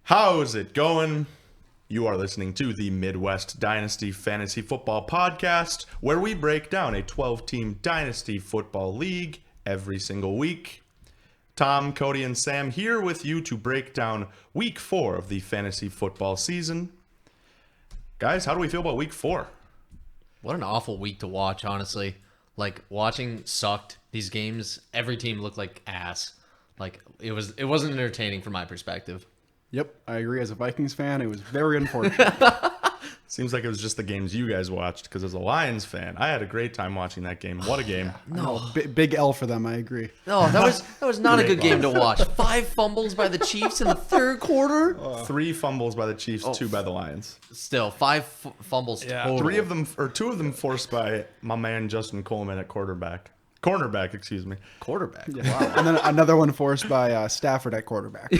How's it going? You are listening to the Midwest Dynasty Fantasy Football Podcast, where we break down a 12-team Dynasty Football League every single week. Tom, Cody, and Sam here with you to break down Week 4 of the fantasy football season. Guys, how do we feel about Week 4? What an awful week to watch, honestly. Like, watching sucked. These games, every team looked like ass. Like, it wasn't entertaining from my perspective. Yep, I agree. As a Vikings fan, it was very unfortunate. Seems like it was just the games you guys watched, because as a Lions fan, I had a great time watching that game. What a game. No, big L for them, I agree. No, that was not a good game to watch. 5 fumbles by the Chiefs in the third quarter. 3 fumbles by the Chiefs, 2 by the Lions. Still, 5 fumbles total. 2 of them forced by my man Justin Coleman at cornerback, excuse me. Quarterback. Yeah. Wow. And then another one forced by Stafford at quarterback.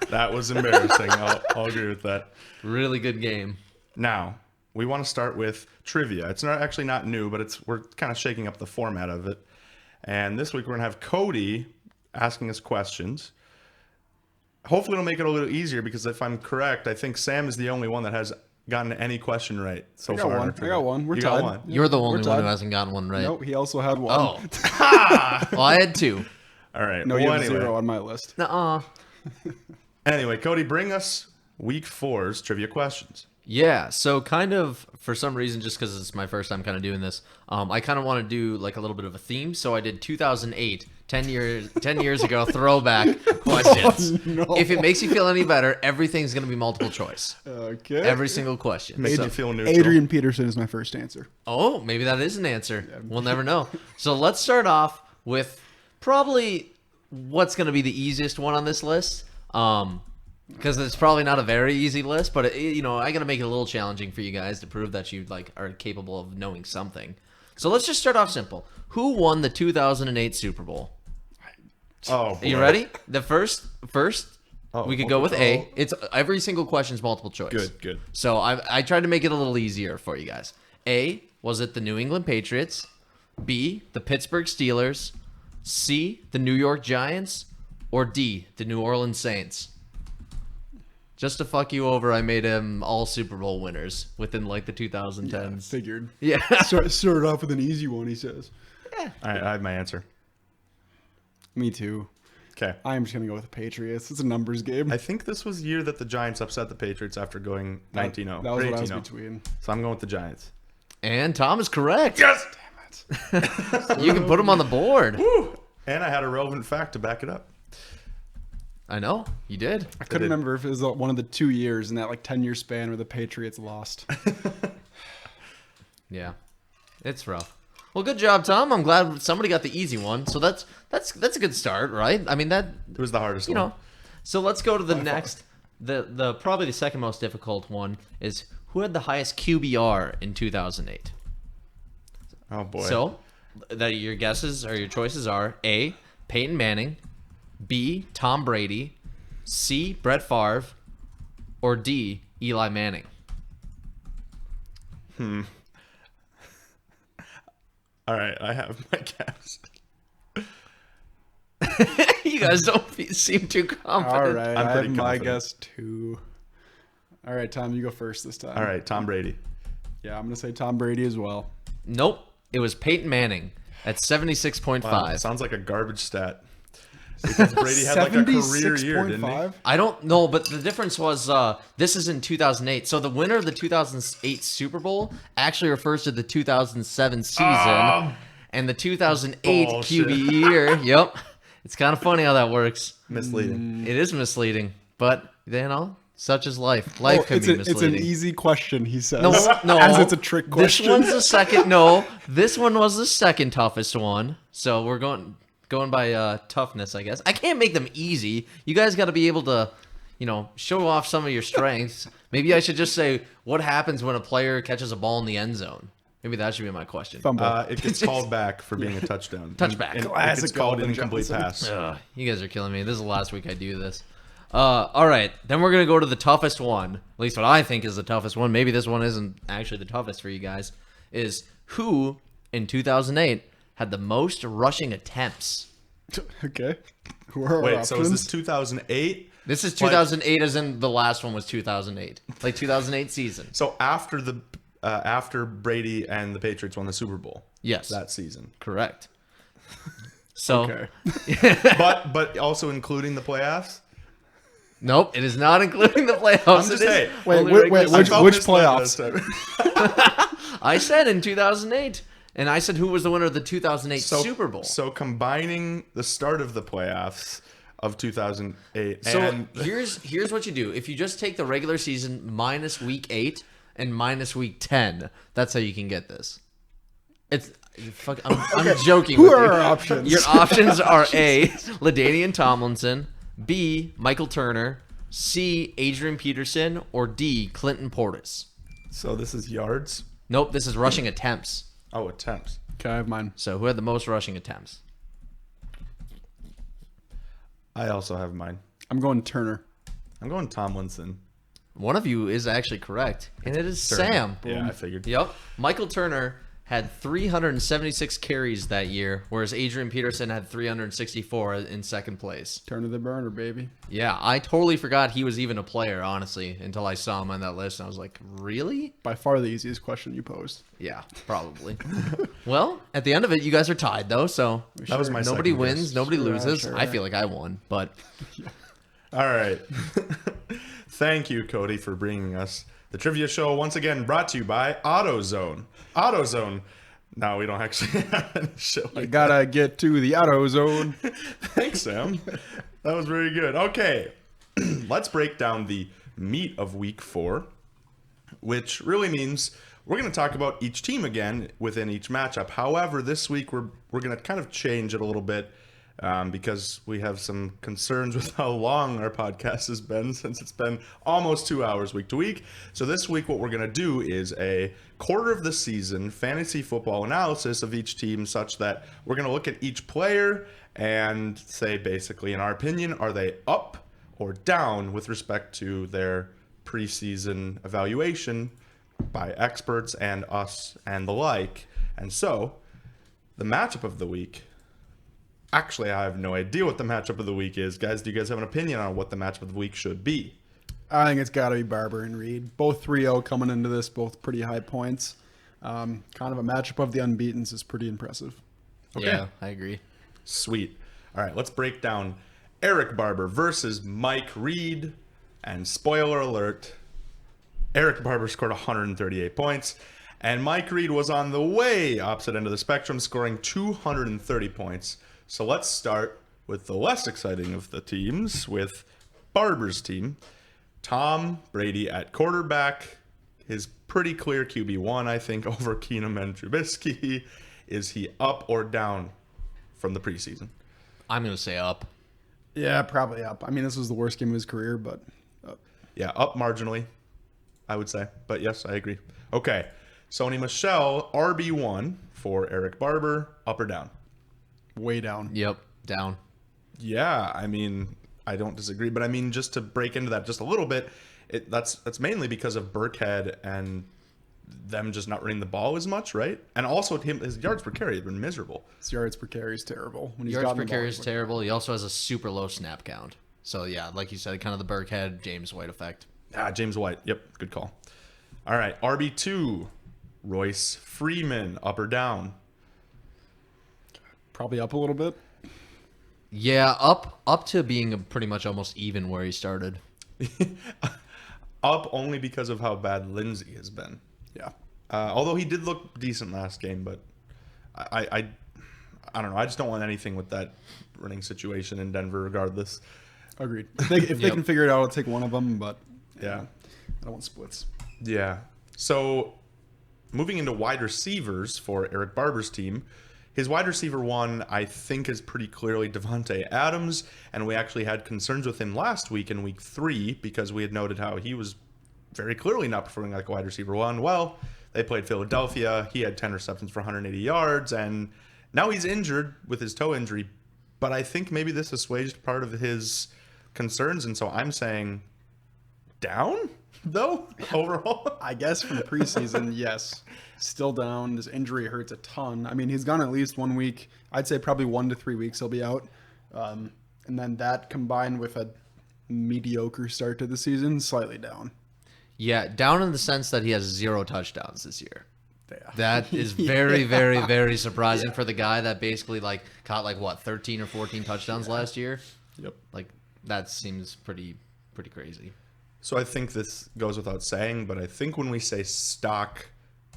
That was embarrassing. I'll agree with that. Really good game. Now, we want to start with trivia. It's actually not new, but we're kind of shaking up the format of it. And this week we're going to have Cody asking us questions. Hopefully it'll make it a little easier, because if I'm correct, I think Sam is the only one that has gotten any question right so far. I got one. We're you tied. got one. You're the only tied. one who hasn't gotten one right. Nope, he also had one. Oh. Well, I had 2. All right. No, you have 0 on my list. Nuh-uh. Anyway, Cody, bring us Week 4's trivia questions. Yeah, so kind of, for some reason, just because it's my first time kind of doing this, I kind of want to do like a little bit of a theme. So I did 2008, 10 years ago, throwback questions. Oh, no. If it makes you feel any better, everything's going to be multiple choice. Okay. Every single question. Made So- you feel neutral. Adrian Peterson is my first answer. Oh, maybe that is an answer. We'll never know. So let's start off with probably what's going to be the easiest one on this list. Because it's probably not a very easy list, but I got to make it a little challenging for you guys to prove that you are capable of knowing something. So let's just start off simple. Who won the 2008 Super Bowl? Oh, boy. Are you ready? The first, Oh, we could go with A. oh. It's every single question is multiple choice. Good. So I tried to make it a little easier for you guys. A, was it the New England Patriots? B, the Pittsburgh Steelers? C, the New York Giants? Or D, the New Orleans Saints? Just to fuck you over, I made them all Super Bowl winners within like the 2010s. Figured. Yeah. Started off with an easy one, he says. All right, I have my answer. Me too. Okay. I'm just going to go with the Patriots. It's a numbers game. I think this was the year that the Giants upset the Patriots after going 19-0. That was what I was 18-0. between. So I'm going with the Giants. And Tom is correct. Yes! Damn it. You can put him on the board. Woo! And I had a relevant fact to back it up. I know. You did. I couldn't remember if it was one of the 2 years in that 10-year span where the Patriots lost. Yeah. It's rough. Well, good job, Tom. I'm glad somebody got the easy one. So that's a good start, right? I mean, that, It was the hardest you one. know. So let's go to the next. The probably the second most difficult one is who had the highest QBR in 2008? Oh, boy. So, your guesses or your choices are A, Peyton Manning, B, Tom Brady, C, Brett Favre, or D, Eli Manning. All right, I have my guess. You guys don't seem too confident. All right, I'm I pretty have my confident. guess too. All right, Tom, you go first this time. All right, Tom Brady. Yeah, I'm going to say Tom Brady as well. Nope. It was Peyton Manning at 76.5. Wow, sounds like a garbage stat. Because Brady had like a career year, didn't he? 76.5? I don't know, but the difference was this is in 2008. So the winner of the 2008 Super Bowl actually refers to the 2007 season and the 2008 bullshit. QB year. Yep. It's kind of funny how that works. Misleading. It is misleading, but such is life. Life can be It's misleading. an easy question, he says. No, As it's a trick question. This one's the second. No, this one was the second toughest one. So we're going by toughness, I guess. I can't make them easy. You guys got to be able to, show off some of your strengths. Maybe I should just say what happens when a player catches a ball in the end zone. Maybe that should be my question. Fumble. It gets called back for being a touchdown. Touchback. And it Classic gets called Calvin incomplete Johnson. pass. You guys are killing me. This is the last week I do this. All right, then we're gonna go to the toughest one. At least what I think is the toughest one. Maybe this one isn't actually the toughest for you guys. Is who in 2008 had the most rushing attempts? Okay. Who are our Wait, so is options? this 2008? This is 2008, as in the last one was 2008, like 2008 season. So after Brady and the Patriots won the Super Bowl. Yes, That season. correct. So, Okay. but also including the playoffs. nope, it is not including the playoffs. I'm just It is saying. Wait, only wait, regular wait, season. which playoffs? I said in 2008, and I said who was the winner of the 2008 Super Bowl. So combining the start of the playoffs of 2008 So and here's what you do. If you just take the regular season minus week 8 and minus week 10, that's how you can get this. It's fuck. I'm joking. Who with are you. our options? Your options are A, LaDainian Tomlinson, B, Michael Turner, C, Adrian Peterson, or D, Clinton Portis. so this is yards. Nope, this is rushing attempts. Oh, attempts. Okay, I have mine. So who had the most rushing attempts? I also have mine. I'm going Turner. I'm going Tomlinson. One of you is actually correct, and it is Turner. Sam. Yeah, I figured. Yep. Michael Turner had 376 carries that year, whereas Adrian Peterson had 364 in second place. Turner the burner, baby. Yeah, I totally forgot he was even a player, honestly, until I saw him on that list, and I was like, really? By far the easiest question you posed. Yeah, probably. Well, at the end of it, you guys are tied, though, so That was my nobody second wins, guess. nobody Sure, loses. sure. I feel like I won, but All right. Thank you, Cody, for bringing us the trivia show. Once again, brought to you by AutoZone. AutoZone. No, we don't actually have any show You like gotta get to the auto zone. that. Thanks, Sam. That was very good. Okay. Let's break down the meat of week 4, which really means we're going to talk about each team again within each matchup. However, this week we're going to kind of change it a little bit because we have some concerns with how long our podcast has been, since it's been almost 2 hours week to week. So this week what we're going to do is a quarter of the season fantasy football analysis of each team, such that we're going to look at each player and say, basically, in our opinion, are they up or down with respect to their preseason evaluation by experts and us and the like. And so the matchup of the week, actually, I have no idea what the matchup of the week is. Guys, do you guys have an opinion on what the matchup of the week should be? I think it's got to be Barber and Reed. Both 3-0 coming into this, both pretty high points. Kind of a matchup of the unbeatens is pretty impressive. Okay. yeah, I agree. Sweet. All right, let's break down Eric Barber versus Mike Reed. And spoiler alert, Eric Barber scored 138 points, and Mike Reed was on the way opposite end of the spectrum, scoring 230 points. So let's start with the less exciting of the teams, with Barber's team. Tom Brady at quarterback, his pretty clear QB1, I think, over Keenum and Trubisky. Is he up or down from the preseason? I'm going to say up. Yeah, probably up. I mean, this was the worst game of his career, but up. Yeah, up marginally, I would say. But yes, I agree. Okay, Sony Michel, RB1 for Eric Barber, up or down? Way down. Yep, down. Yeah, I mean, I don't disagree. But I mean, just to break into that just a little bit, that's mainly because of Burkhead and them just not running the ball as much, right? And also his yards per carry have been miserable. His yards per carry is terrible. When he's Yards gotten per the ball, carry he's is like- terrible. He also has a super low snap count. So, yeah, like you said, kind of the Burkhead, James White effect. James White. Yep, good call. All right, RB2, Royce Freeman, up or down? Probably up a little bit. Yeah, up to being pretty much almost even where he started. Up only because of how bad Lindsey has been. Yeah. Although he did look decent last game, but I don't know. I just don't want anything with that running situation in Denver, regardless. Agreed. If they can figure it out, I'll take one of them, but Yeah. I don't want splits. Yeah. So moving into wide receivers for Eric Barber's team, his wide receiver one, I think, is pretty clearly Devontae Adams, and we actually had concerns with him last week in week 3 because we had noted how he was very clearly not performing like a wide receiver one. Well, they played Philadelphia. He had 10 receptions for 180 yards, and now he's injured with his toe injury, but I think maybe this assuaged part of his concerns, and so I'm saying down, though, overall. I guess from preseason, yes. Still down. His injury hurts a ton. I mean, he's gone at least 1 week. I'd say probably 1 to 3 weeks he'll be out. And then that combined with a mediocre start to the season, slightly down. Yeah, down in the sense that he has 0 touchdowns this year. Yeah. That is very, very, very surprising for the guy that basically like caught like what 13 or 14 touchdowns last year. Yep. Like that seems pretty crazy. So I think this goes without saying, but I think when we say stock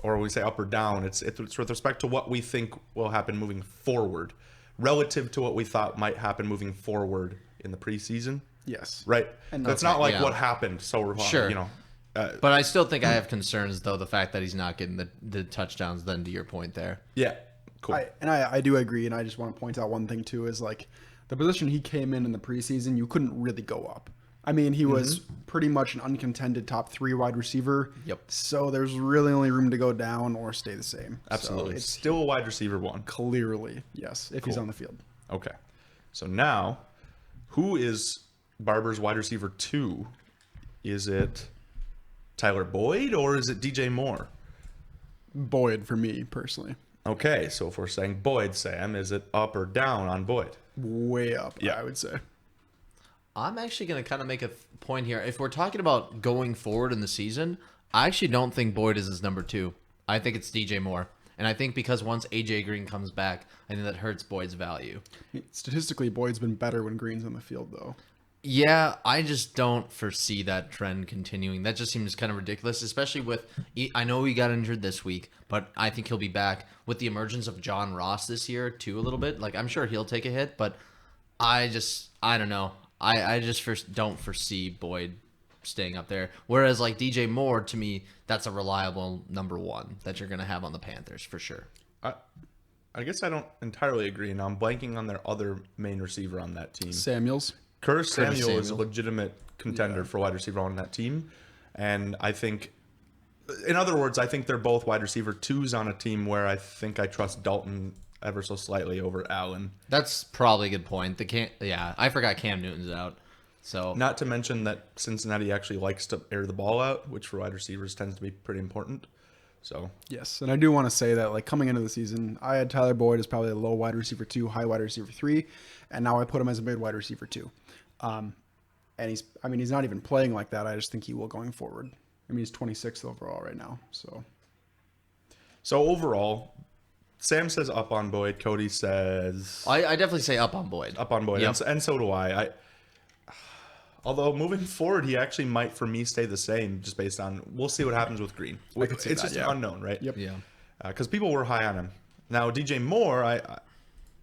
or we say up or down, it's with respect to what we think will happen moving forward relative to what we thought might happen moving forward in the preseason. Yes. Right. And That's okay, not like yeah. what happened. So Sure. you know. But I still think I have concerns, though, the fact that he's not getting the touchdowns, then to your point there. Yeah. Cool. I do agree, and I just want to point out one thing, too, is like the position he came in the preseason, you couldn't really go up. I mean, he was pretty much an uncontended top 3 wide receiver. Yep. So there's really only room to go down or stay the same. Absolutely. So it's Still a wide receiver 1. clearly, yes, if he's on the field. Okay. So now, who is Barber's wide receiver 2? Is it Tyler Boyd or is it DJ Moore? Boyd for me, personally. Okay, so if we're saying Boyd, Sam, is it up or down on Boyd? Way up, Yeah. I would say. I'm actually going to kind of make a point here. If we're talking about going forward in the season, I actually don't think Boyd is his number 2. I think it's DJ Moore. And I think because once AJ Green comes back, I think that hurts Boyd's value. Statistically, Boyd's been better when Green's on the field, though. Yeah, I just don't foresee that trend continuing. That just seems kind of ridiculous, especially with, I know he got injured this week, but I think he'll be back with the emergence of John Ross this year too a little bit. Like, I'm sure he'll take a hit, but I don't know. I just don't foresee Boyd staying up there. Whereas like DJ Moore, to me, that's a reliable number 1 that you're going to have on the Panthers for sure. I guess I don't entirely agree. Now I'm blanking on their other main receiver on that team. Samuels. Curtis Samuel is a Samuel. legitimate contender for wide receiver on that team. And I think, in other words, I think they're both wide receiver 2s on a team where I think I trust Dalton ever so slightly over Allen. That's probably a good point. I forgot Cam Newton's out. So Not to mention that Cincinnati actually likes to air the ball out, which for wide receivers tends to be pretty important. So Yes, and I do want to say that, like, coming into the season, I had Tyler Boyd as probably a low wide receiver 2, high wide receiver 3, and now I put him as a mid wide receiver 2. And he's not even playing like that. I just think he will going forward. I mean, he's 26th overall right now. So overall, Sam says up on Boyd. Cody says I definitely say up on Boyd. up on Boyd, Yep. and so do I. Although moving forward, he actually might, for me, stay the same, just based on we'll see what happens with Green. could see It's that, just yeah. unknown, right? Yep. Yeah. Because people were high on him. Now DJ Moore,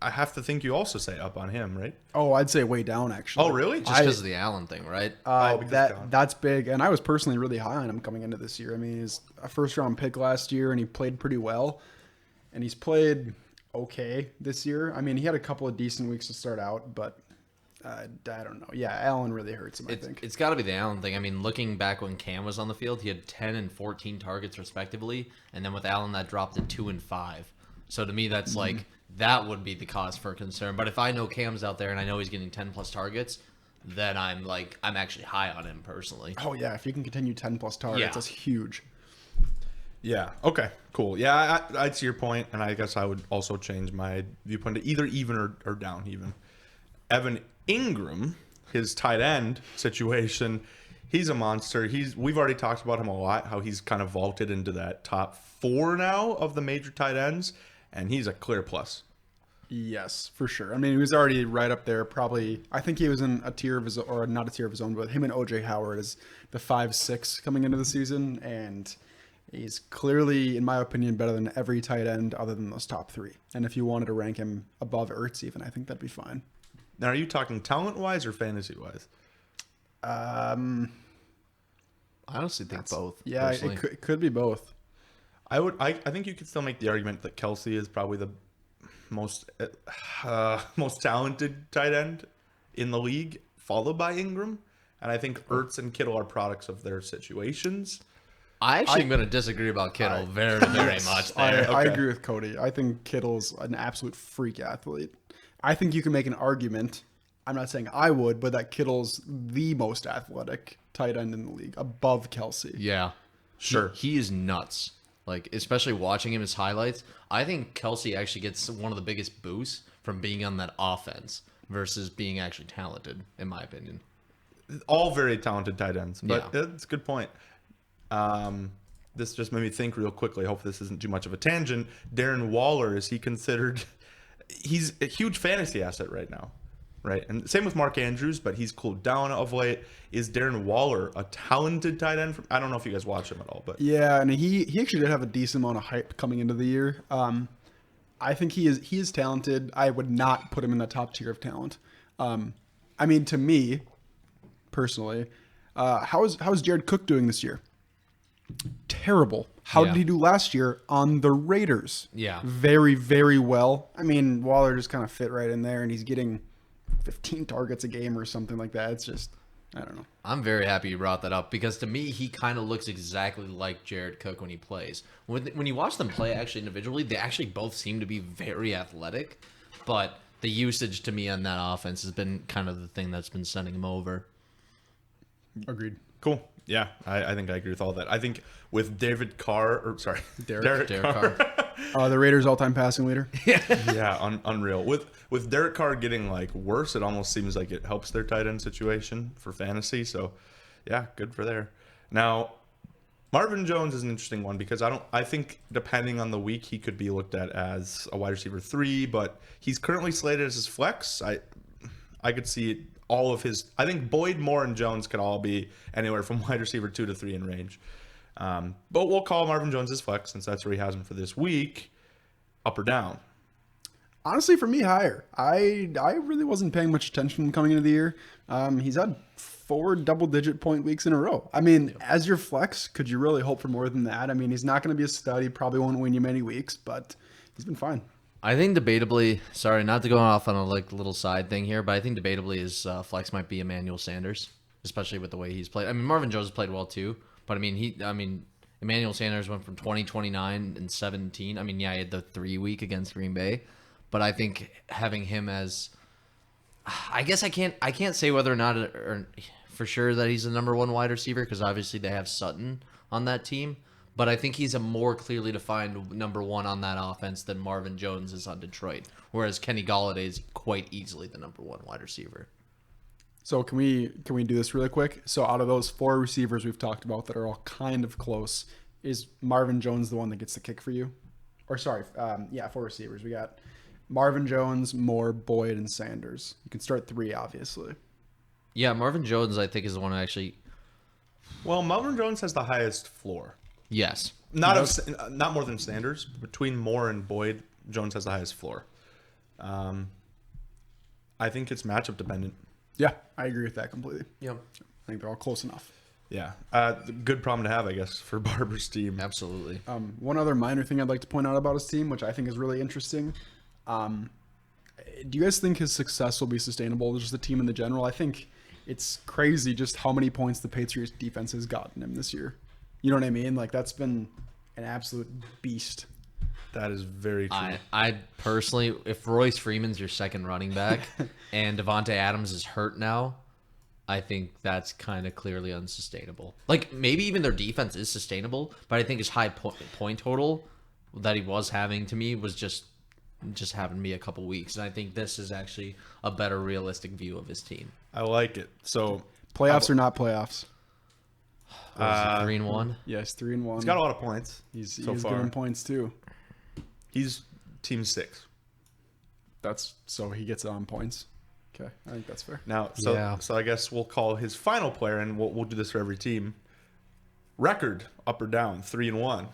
I have to think you also say up on him, right? Oh, I'd say way down, actually. Oh, really? Just because of the Allen thing, right? because That's big, and I was personally really high on him coming into this year. I mean, he's a first-round pick last year, and he played pretty well, and he's played okay this year. I mean, he had a couple of decent weeks to start out, but I don't know. Yeah, Allen really hurts him, I think. It's got to be the Allen thing. I mean, looking back when Cam was on the field, he had 10 and 14 targets respectively, and then with Allen that dropped to 2 and 5. So to me, that's like that would be the cause for concern. But if I know Cam's out there and I know he's getting 10 plus targets, then I'm actually high on him personally. Oh, yeah, if you can continue 10-plus targets, Yeah. that's huge. Yeah. Okay. Cool. Yeah, I see your point, and I guess I would also change my viewpoint to either even or down even. Evan Ingram, his tight end situation, he's a monster. We've already talked about him a lot, how he's kind of vaulted into that top 4 now of the major tight ends, and he's a clear plus. Yes, for sure. I mean, he was already right up there. Probably, I think he was in a tier of his, or not a tier of his own, but him and OJ Howard is the 5-6 coming into the season, and he's clearly, in my opinion, better than every tight end other than those top 3. And if you wanted to rank him above Ertz, even, I think that'd be fine. Now, are you talking talent-wise or fantasy-wise? I honestly think both. Yeah, personally. it could be both. I think you could still make the argument that Kelsey is probably the most talented tight end in the league, followed by Ingram. And I think Ertz and Kittle are products of their situations. I actually am going to disagree about Kittle very much there. I agree with Cody. I think Kittle's an absolute freak athlete. I think you can make an argument, I'm not saying I would, but that Kittle's the most athletic tight end in the league, above Kelsey. Yeah. Sure. He is nuts. Like, especially watching him, his highlights. I think Kelsey actually gets one of the biggest boosts from being on that offense versus being actually talented, in my opinion. all very talented tight ends, but Yeah. it's a good point. This just made me think real quickly. I hope this isn't too much of a tangent. Darren Waller, is he considered? He's a huge fantasy asset right now, right? And same with Mark Andrews, but he's cooled down of late. Is Darren Waller a talented tight end? I don't know if you guys watch him at all, but Yeah, and he actually did have a decent amount of hype coming into the year. I think he is talented. I would not put him in the top tier of talent. I mean, to me, personally, how is Jared Cook doing this year? Terrible. How Yeah. did he do last year on the Raiders? Yeah. Very, very well. I mean, Waller just kind of fit right in there, and he's getting 15 targets a game or something like that. It's just, I don't know. I'm very happy you brought that up because to me, he kind of looks exactly like Jared Cook when he plays. When you watch them play actually individually, they actually both seem to be very athletic, but the usage to me on that offense has been kind of the thing that's been sending him over. Agreed. cool. Yeah, I think I agree with all that. I think with Derek Carr, Derek Carr. The Raiders' all-time passing leader. Yeah, unreal. With Derek Carr getting like worse, it almost seems like it helps their tight end situation for fantasy. So, yeah, good for there. Now, Marvin Jones is an interesting one because I think depending on the week he could be looked at as a wide receiver 3, but he's currently slated as his flex. I could see all of his. I think Boyd, Moore, and Jones could all be anywhere from wide receiver 2 to 3 in range. But we'll call Marvin Jones his flex since that's where he has him for this week. Up or down? Honestly, for me, higher. I really wasn't paying much attention coming into the year. He's had 4 double-digit point weeks in a row. I mean, as your flex, could you really hope for more than that? I mean, he's not going to be a stud. He probably won't win you many weeks, but he's been fine. I think debatably, sorry, not to go off on a little side thing here, but I think debatably his flex might be Emmanuel Sanders, especially with the way he's played. I mean, Marvin Jones has played well too, but I mean, Emmanuel Sanders went from 20-29 and 17. I mean, yeah, he had the 3 week against Green Bay, but I think having him as, I guess I can't say whether or not or for sure that he's the number 1 wide receiver because obviously they have Sutton on that team. But I think he's a more clearly defined number 1 on that offense than Marvin Jones is on Detroit. Whereas Kenny Golladay is quite easily the number 1 wide receiver. So can we do this really quick? So out of those 4 receivers we've talked about that are all kind of close, is Marvin Jones the one that gets the kick for you? Or sorry, 4 receivers. We got Marvin Jones, Moore, Boyd, and Sanders. You can start 3, obviously. Yeah, Marvin Jones I think is the one that actually. Well, Marvin Jones has the highest floor. Yes. Not more than Sanders. Between Moore and Boyd, Jones has the highest floor. I think it's matchup dependent. Yeah, I agree with that completely. Yeah. I think they're all close enough. Yeah. Good problem to have, I guess, for Barber's team. Absolutely. One other minor thing I'd like to point out about his team, which I think is really interesting. Do you guys think his success will be sustainable? Just the team in the general? I think it's crazy just how many points the Patriots defense has gotten him this year. You know what I mean? Like, that's been an absolute beast. That is very true. I personally, if Royce Freeman's your second running back and Devontae Adams is hurt now, I think that's kind of clearly unsustainable. Like, maybe even their defense is sustainable, but I think his high point total that he was having to me was just having me a couple weeks. And I think this is actually a better realistic view of his team. I like it. So Playoffs or not playoffs? 3-1. Yes, 3-1. he's got a lot of points. He's so far. giving points too. He's team 6. That's so he gets it on points. Okay, I think that's fair. Now, Yeah. so I guess we'll call his final player, and we'll do this for every team. Record, up or down, 3-1.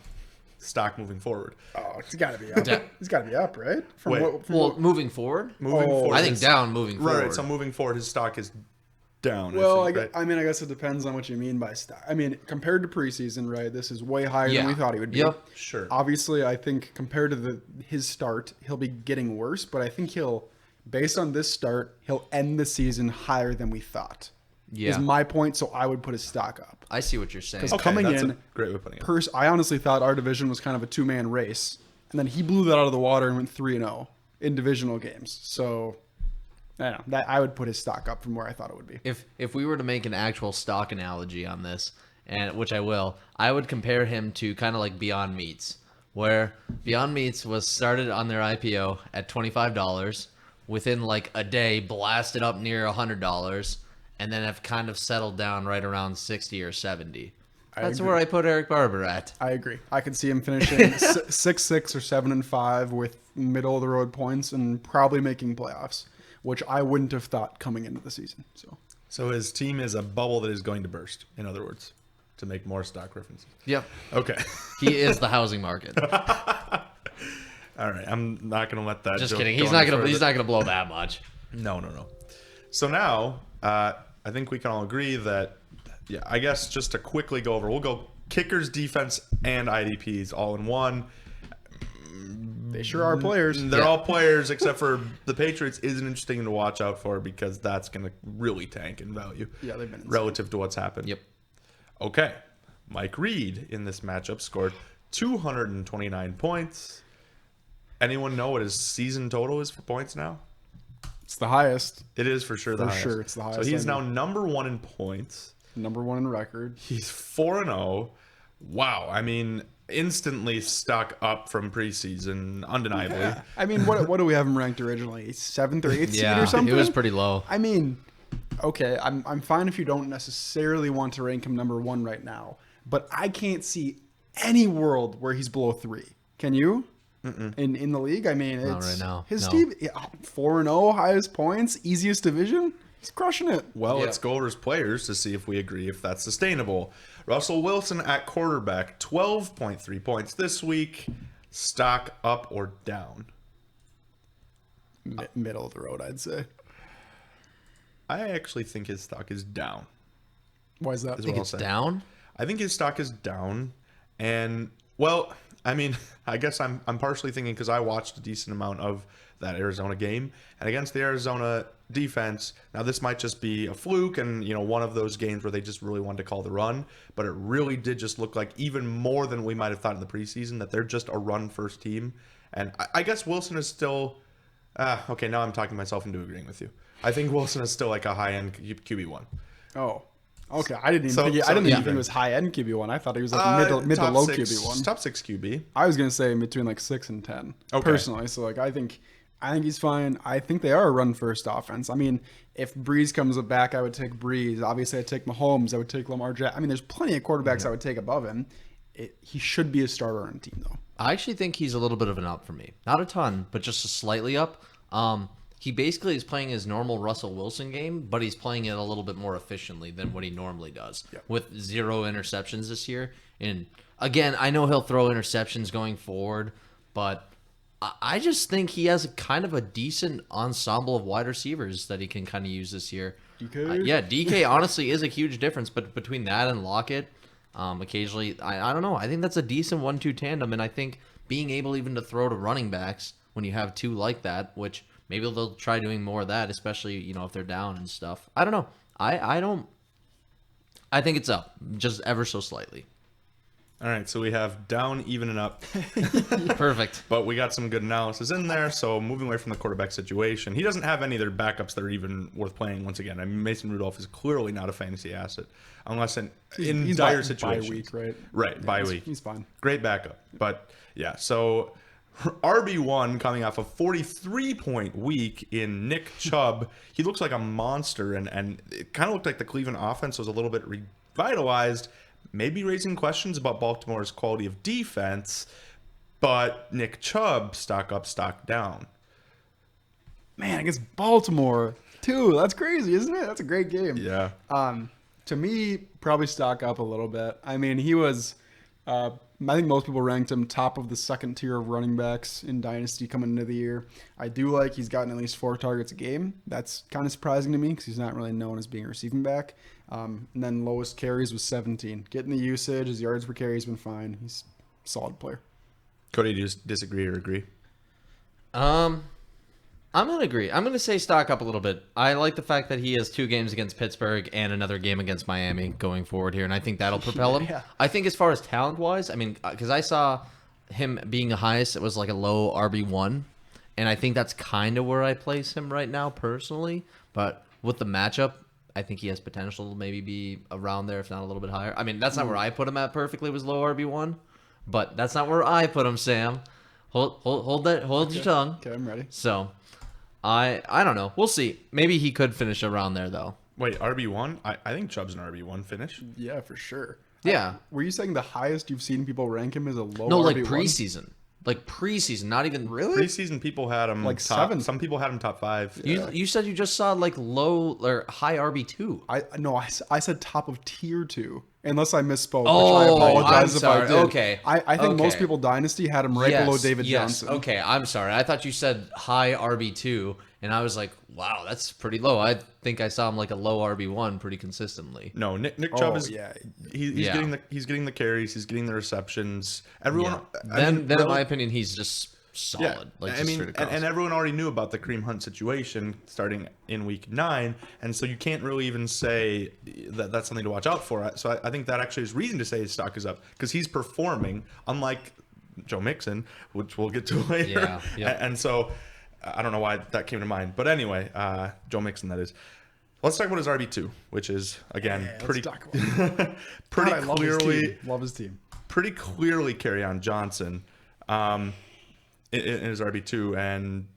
Stock moving forward. Oh, he's got to be up. Yeah. He's got to be up, right? Wait. Well, moving forward, Moving Oh, forward. I think down moving forward. Right. So moving forward, his stock is down. Well, I think, right? I guess it depends on what you mean by stock. I mean, compared to preseason, right? This is way higher Yeah. than we thought he would be. Yep. Sure. Obviously, I think compared to his start, he'll be getting worse. But I think based on this start, he'll end the season higher than we thought. Yeah. Is my point. So I would put his stock up. I see what you're saying. Okay. coming that's in, a great way of putting it. I honestly thought our division was kind of a 2-man race, and then he blew that out of the water and went 3-0 in divisional games. So I don't know, that I would put his stock up from where I thought it would be. If we were to make an actual stock analogy on this, and which I will, I would compare him to kind of like Beyond Meats, where Beyond Meats was started on their IPO at $25, within like a day blasted up near $100, and then have kind of settled down right around 60 or 70. That's agree. where I put Eric Barber at. I agree. I could see him finishing 6-6 or 7-5 with middle of the road points and probably making playoffs, which I wouldn't have thought coming into the season. So his team is a bubble that is going to burst, in other words, to make more stock references. Yep. Okay. He is the housing market. All right. I'm not going to let that Just joke kidding. go He's any not gonna. further. He's not gonna blow that much. No. So now, I think we can all agree that, yeah, I guess just to quickly go over, we'll go kickers, defense, and IDPs all in one. They sure are players. They're all players, except for the Patriots is an interesting to watch out for because that's going to really tank in value. Yeah, they've been insane. relative to what's happened. Yep. Okay. Mike Reed in this matchup scored 229 points. Anyone know what his season total is for points now? It's the highest. It is for sure the For highest. sure, it's the highest So he's I now number 1 in points. Number 1 in record. He's 4-0. Wow. I mean, instantly stock up from preseason, undeniably. Yeah. I mean, what do we have him ranked originally? 7th or 8th seed or something? it was pretty low. I mean, okay, I'm fine if you don't necessarily want to rank him number 1 right now, but I can't see any world where he's below 3. Can you? In the league? I mean, it's Not right now. his No. team 4-0, highest points, easiest division. He's crushing it. Well, Yep. let's go over his players to see if we agree if that's sustainable. Russell Wilson at quarterback, 12.3 points this week. Stock up or down? Middle of the road, I'd say. I actually think his stock is down. Why is that? Is I think what I'll it's say. down. I think his stock is down. And, well, I mean, I guess I'm partially thinking because I watched a decent amount of that Arizona game. And against the Arizona defense, now this might just be a fluke and, one of those games where they just really wanted to call the run. But it really did just look like even more than we might have thought in the preseason that they're just a run-first team. And I guess Wilson is still... okay, now I'm talking myself into agreeing with you. I think Wilson is still like a high-end QB1. Oh. Okay, I didn't even So- think so I didn't even even. think it was high end QB1. I thought he was like mid to top low six, QB1. Top 6 QB. I was gonna say between like 6 and 10 Okay. personally. So like I think he's fine. I think they are a run first offense. I mean, if Breeze comes back, I would take Breeze. Obviously, I'd take Mahomes. I would take Lamar Jackson. I mean, there's plenty of quarterbacks I would take above him. He should be a starter on a team though. I actually think he's a little bit of an up for me. Not a ton, but just a slightly up. He basically is playing his normal Russell Wilson game, but he's playing it a little bit more efficiently than what he normally does, with 0 interceptions this year. And again, I know he'll throw interceptions going forward, but I just think he has kind of a decent ensemble of wide receivers that he can kind of use this year. DK? Yeah, DK honestly is a huge difference, but between that and Lockett, occasionally, I don't know. I think that's a decent 1-2 tandem, and I think being able even to throw to running backs when you have 2 like that, which maybe they'll try doing more of that, especially if they're down and stuff. I don't know. I think it's up, just ever so slightly. All right, so we have down, even, and up. Perfect. But we got some good analysis in there. So moving away from the quarterback situation, he doesn't have any of their backups that are even worth playing. Once again, I mean, Mason Rudolph is clearly not a fantasy asset unless in He's dire bye situations. week, right? Right, Yeah, bye he's- week. He's fine. Great backup. But yeah, so RB1 coming off a 43-point week in Nick Chubb. He looks like a monster, and it kind of looked like the Cleveland offense was a little bit revitalized, maybe raising questions about Baltimore's quality of defense. But Nick Chubb, stock up, stock down. Man, against Baltimore too. That's crazy, isn't it? That's a great game. Yeah. To me, probably stock up a little bit. I mean, he was. I think most people ranked him top of the second tier of running backs in Dynasty coming into the year. I do like he's gotten at least 4 targets a game. That's kind of surprising to me because he's not really known as being a receiving back. And then lowest carries was 17. Getting the usage, his yards per carry has been fine. He's a solid player. Cody, do you disagree or agree? I'm going to agree. I'm going to say stock up a little bit. I like the fact that he has 2 games against Pittsburgh and another game against Miami going forward here, and I think that'll propel him. Yeah. I think as far as talent-wise, I mean, because I saw him being the highest, it was like a low RB1, and I think that's kind of where I place him right now personally. But with the matchup, I think he has potential to maybe be around there, if not a little bit higher. I mean, that's not where I put him at perfectly, was low RB1, but that's not where I put him, Sam. Hold your tongue. Okay, I'm ready. So, I don't know. We'll see. Maybe he could finish around there though. Wait, RB1? I think Chubb's an RB1 finish. Yeah, for sure. Yeah. Were you saying the highest you've seen people rank him is a low No, like RB1? preseason. Like preseason, not even Really? Preseason people had him Like top, 7. Some people had him top 5. You said you just saw like low or high RB2. I said top of tier 2. Unless I misspoke, Oh, which I apologize I'm if sorry. I did. Okay. I think most Okay. people Dynasty had him right below David Johnson. Okay, I'm sorry. I thought you said high RB2, and I was like, wow, that's pretty low. I think I saw him like a low RB1 pretty consistently. No, Nick Chubb Oh, is yeah. he's Yeah. getting the carries, he's getting the receptions. Everyone Then in my opinion, he's just solid. Like, I just mean, straight across. and everyone already knew about the Kareem Hunt situation starting in week 9, and so you can't really even say that that's something to watch out for. So I think that actually is reason to say his stock is up because he's performing, unlike Joe Mixon, which we'll get to later. Yeah, yep. And so I don't know why that came to mind, but anyway, Joe Mixon, that is. Let's talk about his RB2, which is again pretty let's talk about it. pretty God, I love clearly love his team. pretty clearly Kerryon Johnson in his RB2, and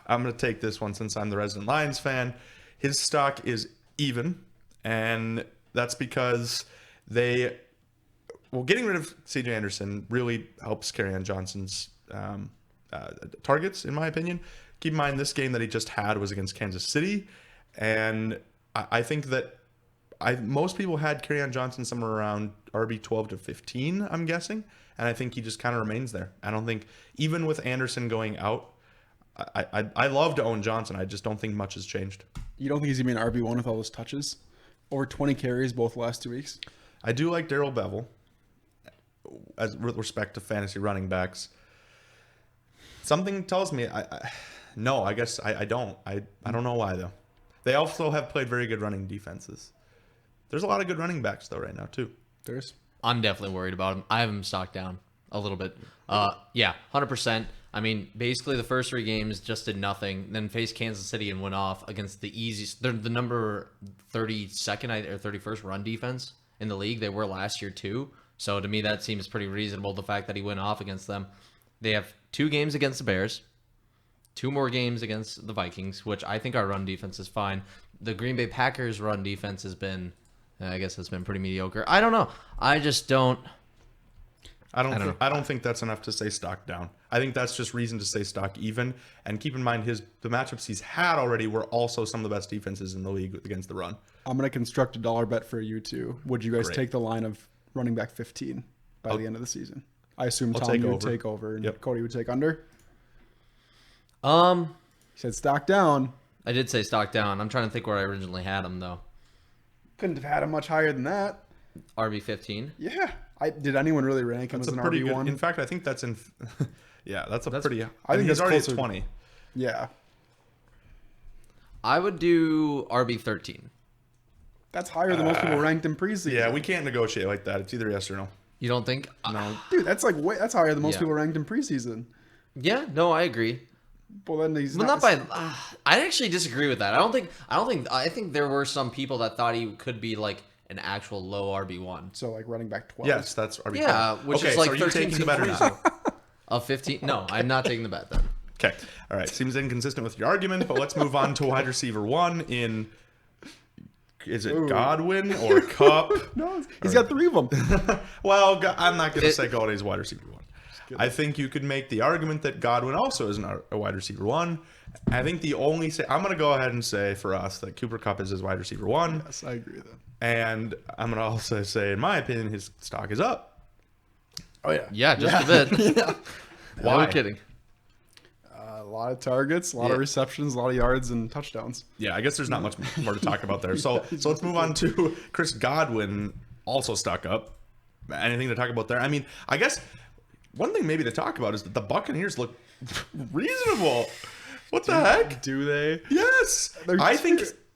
I'm going to take this one since I'm the resident Lions fan. His stock is even, and that's because getting rid of C.J. Anderson really helps Kerryon Johnson's targets, in my opinion. Keep in mind, this game that he just had was against Kansas City, and I think that most people had Kerryon Johnson somewhere around RB 12 to 15, I'm guessing, and I think he just kind of remains there. I don't think, even with Anderson going out, I love to own Johnson. I just don't think much has changed. You don't think he's going to be an RB1 with all those touches? Over 20 carries both last 2 weeks? I do like Darrell Bevel, as with respect to fantasy running backs. Something tells me no, I guess I don't. I don't know why, though. They also have played very good running defenses. There's a lot of good running backs, though, right now, too. I'm definitely worried about him. I have him stocked down a little bit. Yeah, 100%. I mean, basically the first 3 games just did nothing, then faced Kansas City and went off against the easiest. They're the number 32nd or 31st run defense in the league. They were last year too. So to me, that seems pretty reasonable. The fact that he went off against them. They have 2 games against the Bears, 2 more games against the Vikings, which I think our run defense is fine. The Green Bay Packers run defense has been, I guess, it's been pretty mediocre. I don't know. I just don't. I don't think that's enough to say stock down. I think that's just reason to say stock even. And keep in mind, the matchups he's had already were also some of the best defenses in the league against the run. I'm going to construct a dollar bet for you two. Would you guys Great. take the line of running back 15 by the end of the season? I assume I'll Tom take you would over. take over and Yep. Cody would take under. Um, He said stock down. I did say stock down. I'm trying to think where I originally had him though. Couldn't have had him much higher than that. RB15. Yeah. Did anyone really rank him That's as a an pretty RB1? good. In fact, I think that's in. Yeah, that's pretty. I think he's that's already closer. at 20. Yeah. I would do RB13. That's higher than most people ranked in preseason. Yeah, we can't negotiate like that. It's either yes or no. You don't think? No. Dude, that's that's higher than most Yeah. people ranked in preseason. Yeah, no, I agree. Well, then he's Well, not by. I actually disagree with that. I think there were some people that thought he could be like an actual low RB1. So like running back 12. Yes, that's RB. Yeah, which okay, is like so are you 13 taking the bet or not? Of 15. No, I'm not taking the bet then. Okay. All right. Seems inconsistent with your argument, but let's move on to wide receiver 1 in. Is it Godwin or Cup? No, he's got 3 of them. Well, I'm not going to say Godwin's wide receiver 1. I think you could make the argument that Godwin also is a wide receiver 1. I think I'm going to go ahead and say for us that Cooper Kupp is his wide receiver 1. Yes, I agree with that. And I'm going to also say, in my opinion, his stock is up. Oh, yeah. Yeah, just a bit. Why? We're kidding. A lot of targets, a lot of receptions, a lot of yards, and touchdowns. Yeah, I guess there's not much more to talk about there. So let's move on to Chris Godwin, also stuck up. Anything to talk about there? I mean, I guess one thing maybe to talk about is that the Buccaneers look reasonable. What the heck? Do they? Yes. They're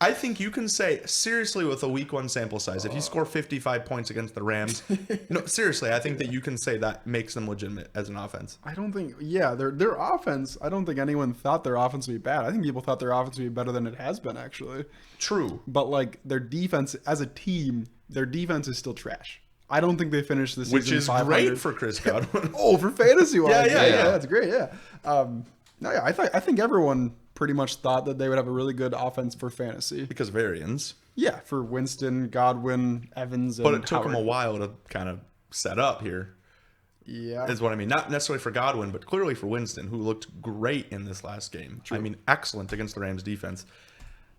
I think you can say, seriously, with a week 1 sample size, if you score 55 points against the Rams, no, seriously, I think that you can say that makes them legitimate as an offense. I don't think, their offense, I don't think anyone thought their offense would be bad. I think people thought their offense would be better than it has been, actually. True. But, like, their defense, as a team, their defense is still trash. I don't think they finished the season Which is 500. great for Chris Godwin. Oh, for fantasy-wise. Yeah. That's great, yeah. I think everyone pretty much thought that they would have a really good offense for fantasy. Because of Arians. Yeah, for Winston, Godwin, Evans, and But it took Howard. him a while to kind of set up here. Yeah. Is what I mean. Not necessarily for Godwin, but clearly for Winston, who looked great in this last game. True. I mean, excellent against the Rams defense.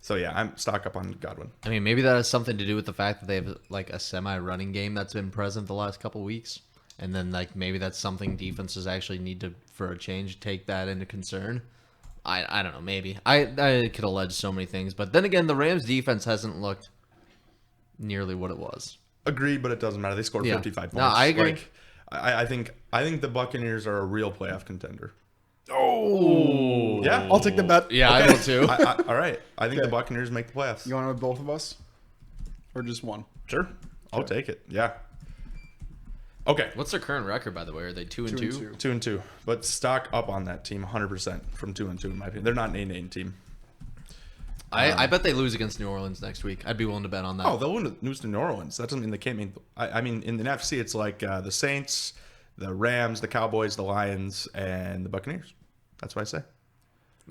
So yeah, I'm stock up on Godwin. I mean, maybe that has something to do with the fact that they have like a semi-running game that's been present the last couple weeks, and then like maybe that's something defenses actually need to, for a change, take that into concern. I don't know. Maybe I could allege so many things, but then again, the Rams defense hasn't looked nearly what it was. Agreed, but it doesn't matter. They scored Yeah. 55 points. No, I agree. Like, I think the Buccaneers are a real playoff contender. Oh. Yeah, I'll take the bet. Yeah, I will too. All right. I think the Buccaneers make the playoffs. You want to have both of us? Or just one? Sure. I'll take it. Yeah. Okay. What's their current record, by the way? Are they 2-2? 2-2. 2-2. But stock up on that team 100% from 2-2 in my opinion. They're not an 8-8 team. I bet they lose against New Orleans next week. I'd be willing to bet on that. Oh, they'll lose to New Orleans. That doesn't mean they can't make. I mean, in the NFC, it's like the Saints, the Rams, the Cowboys, the Lions, and the Buccaneers. That's what I say.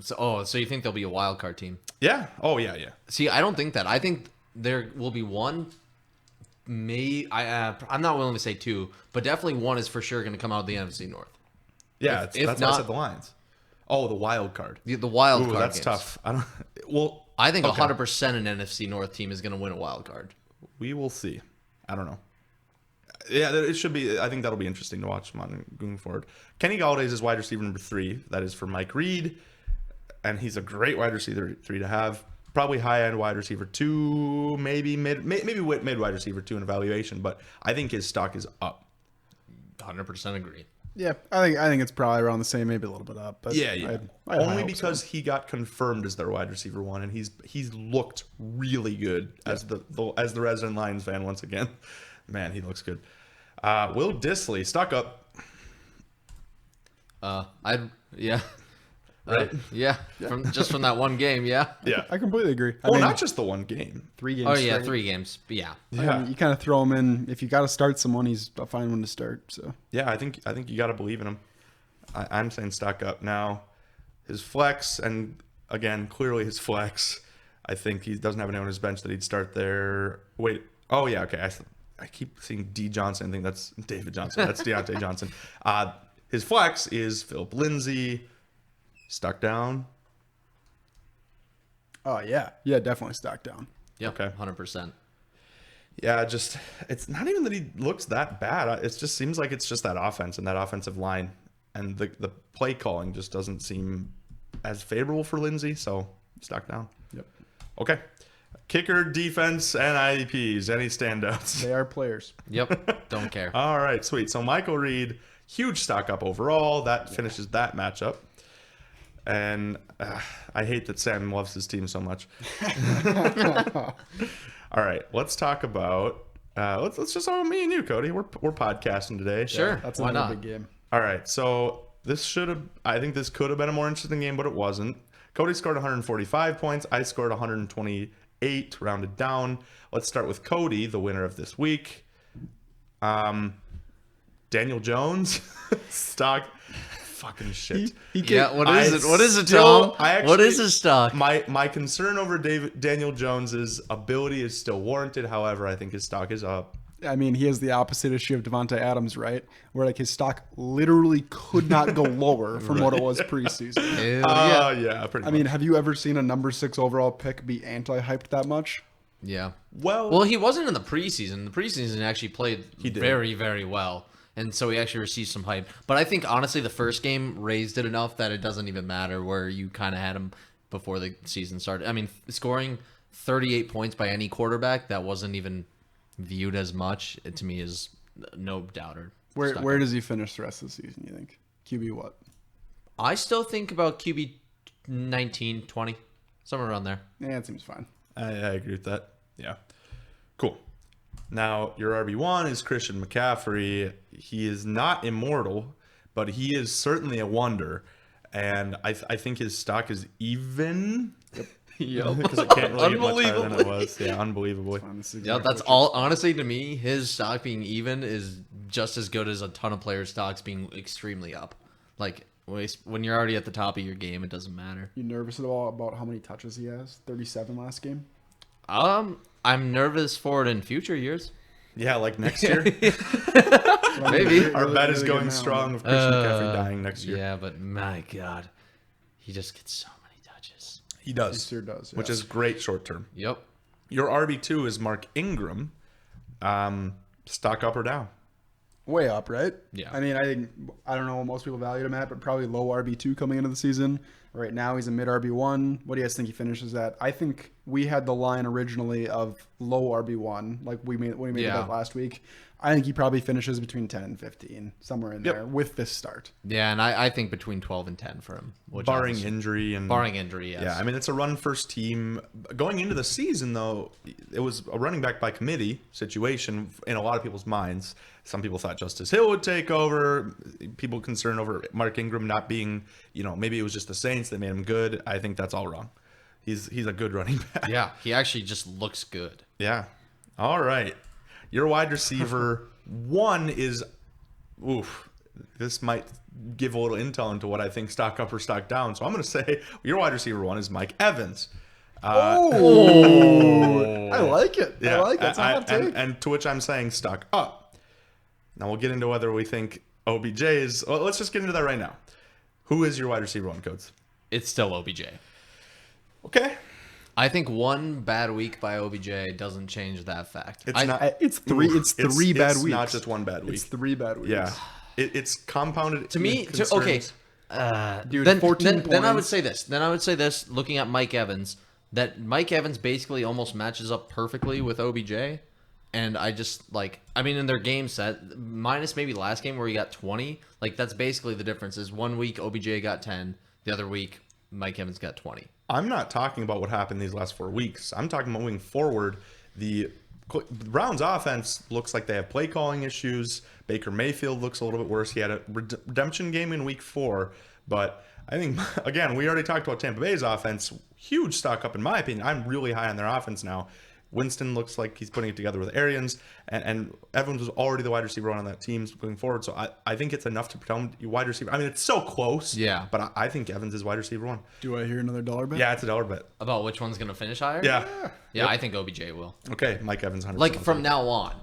So you think they'll be a wild card team? Yeah. Oh, yeah, yeah. See, I don't think that. I think there will be one. I'm not willing to say two, but definitely one is for sure going to come out of the NFC North. Yeah, If that's why I not- said the Lions. Oh, the wild card. The wild Ooh, card. that's games. tough. I don't. Well, I think okay. 100% an NFC North team is going to win a wild card. We will see. I don't know. Yeah, it should be. I think that'll be interesting to watch going forward. Kenny Galladay is wide receiver number 3. That is for Mike Reed, and he's a great wide receiver 3 to have. Probably high end wide receiver 2, maybe mid wide receiver 2 in evaluation. But I think his stock is up. 100% agree. Yeah, I think it's probably around the same, maybe a little bit up. But Yeah. I have high Only hopes because he got confirmed as their wide receiver 1, and he's looked really good as the resident Lions fan once again. Man, he looks good. Will Dissly, stock up. Yeah. Right? Yeah. From that one game, yeah. Yeah. I completely agree. I Well, mean, not just the one game. 3 games. Oh yeah, straight. 3 games. Yeah. Yeah. I mean, you kind of throw him in. If you got to start someone, he's a fine one to start. So Yeah, I think you got to believe in him. I'm saying stock up now. His flex, and again, clearly his flex. I think he doesn't have anyone on his bench that he'd start there. Wait. Oh yeah. Okay. I keep seeing D Johnson. I think that's David Johnson. That's Deontay Johnson. His flex is Philip Lindsay. Stuck down. oh yeah, definitely stock down. Yep. Okay. 100%. Yeah, it's not even that he looks that bad. It just seems like it's just that offense and that offensive line, and the play calling just doesn't seem as favorable for Lindsay. So stock down. Yep, Okay. Kicker, defense, and IDPs. Any standouts? they are players. Yep. Don't care. All right, sweet. So Michael Reed, huge stock up overall. That finishes that matchup. And I hate that Sam loves his team so much. All right, let's talk about. Let's just all me and you, Cody. We're podcasting today. Sure. That's Why another not? big game. All right, so I think this could have been a more interesting game, but it wasn't. Cody scored 145 points. I scored 128, rounded down. Let's start with Cody, the winner of this week. Daniel Jones, stock, fucking shit. Yeah. What is it? What is it, still- Tom? I What is actually- his stock? My concern over Daniel Jones's ability is still warranted. However, I think his stock is up. I mean, he has the opposite issue of Devontae Adams, right? Where like his stock literally could not go lower from what it was preseason. Hell yeah. Yeah, pretty I much. mean, have you ever seen a number 6 overall pick be anti-hyped that much? Yeah. well, He wasn't in the preseason. The preseason actually played did. very, very well. And so he actually received some hype. But I think, honestly, the first game raised it enough that it doesn't even matter where you kind of had him before the season started. I mean, scoring 38 points by any quarterback that wasn't even viewed as much, it, to me, is no doubter. Where does he finish the rest of the season, you think? QB what? I still think about QB 19, 20, somewhere around there. Yeah, it seems fine. I agree with that. Yeah. Cool. Now, your RB1 is Christian McCaffrey. He is not immortal, but he is certainly a wonder. And I think his stock is even. Yep. Because it can't really get much higher than it was. Yeah, unbelievably. This is Yeah, exactly that's what all. Honestly, to me, his stock being even is just as good as a ton of players' stocks being extremely up. Like When you're already at the top of your game, it doesn't matter. You nervous at all about how many touches he has? 37 last game. I'm nervous for it in future years. Yeah, like next year. Maybe. Our bet is really going good now, strong man. of Christian McCaffrey dying next year. Yeah, but my God, he just gets so many touches. He does. He sure does, Which yeah. is great short term. Yep. Your RB2 is Mark Ingram. Stock up or down? Way up, right? Yeah. I mean, I don't know what most people valued him at, but probably low RB2 coming into the season. Right now, he's a mid RB1. What do you guys think he finishes at? I think we had the line originally of low RB1, like when we made Yeah. it up last week. I think he probably finishes between 10 and 15, somewhere in there with this start. Yeah, and I think between 12 and 10 for him. Which Barring obviously- injury and Barring injury, yes. Yeah, I mean it's a run first team. Going into the season though, it was a running back by committee situation in a lot of people's minds. Some people thought Justice Hill would take over. People concerned over Mark Ingram not being, maybe it was just the Saints that made him good. I think that's all wrong. He's a good running back. Yeah, he actually just looks good. Yeah. All right. Your wide receiver one is, this might give a little intel into what I think stock up or stock down. So I'm going to say your wide receiver one is Mike Evans. I like it. I like it. It's a hot take. And to which I'm saying stock up. Now we'll get into whether we think OBJ is. Well, let's just get into that right now. Who is your wide receiver one, Codes? It's still OBJ. Okay. I think one bad week by OBJ doesn't change that fact. It's not. It's three bad weeks. It's not just one bad week. It's 3 bad weeks. Yeah. It's compounded. To me, concerns. Dude, then 14 then I would points. say this. Then I would say this, looking at Mike Evans, that Mike Evans basically almost matches up perfectly with OBJ. And I just, in their game set, minus maybe last game where he got 20, that's basically the difference is 1 week OBJ got 10, the other week Mike Evans got 20. I'm not talking about what happened these last 4 weeks. I'm talking about moving forward. The Browns offense looks like they have play calling issues. Baker Mayfield looks a little bit worse. He had a redemption game in week 4, but I think, again, we already talked about Tampa Bay's offense. Huge stock up in my opinion. I'm really high on their offense now. Winston looks like he's putting it together with Arians, and Evans was already the wide receiver on that team going forward. So I think it's enough to pretend you wide receiver. I mean, it's so close. Yeah. But I think Evans is wide receiver one. Do I hear another dollar bet? Yeah, it's a dollar bet. About which one's going to finish higher? Yeah. Yeah, I think OBJ will. Okay, Mike Evans 100%. From now on.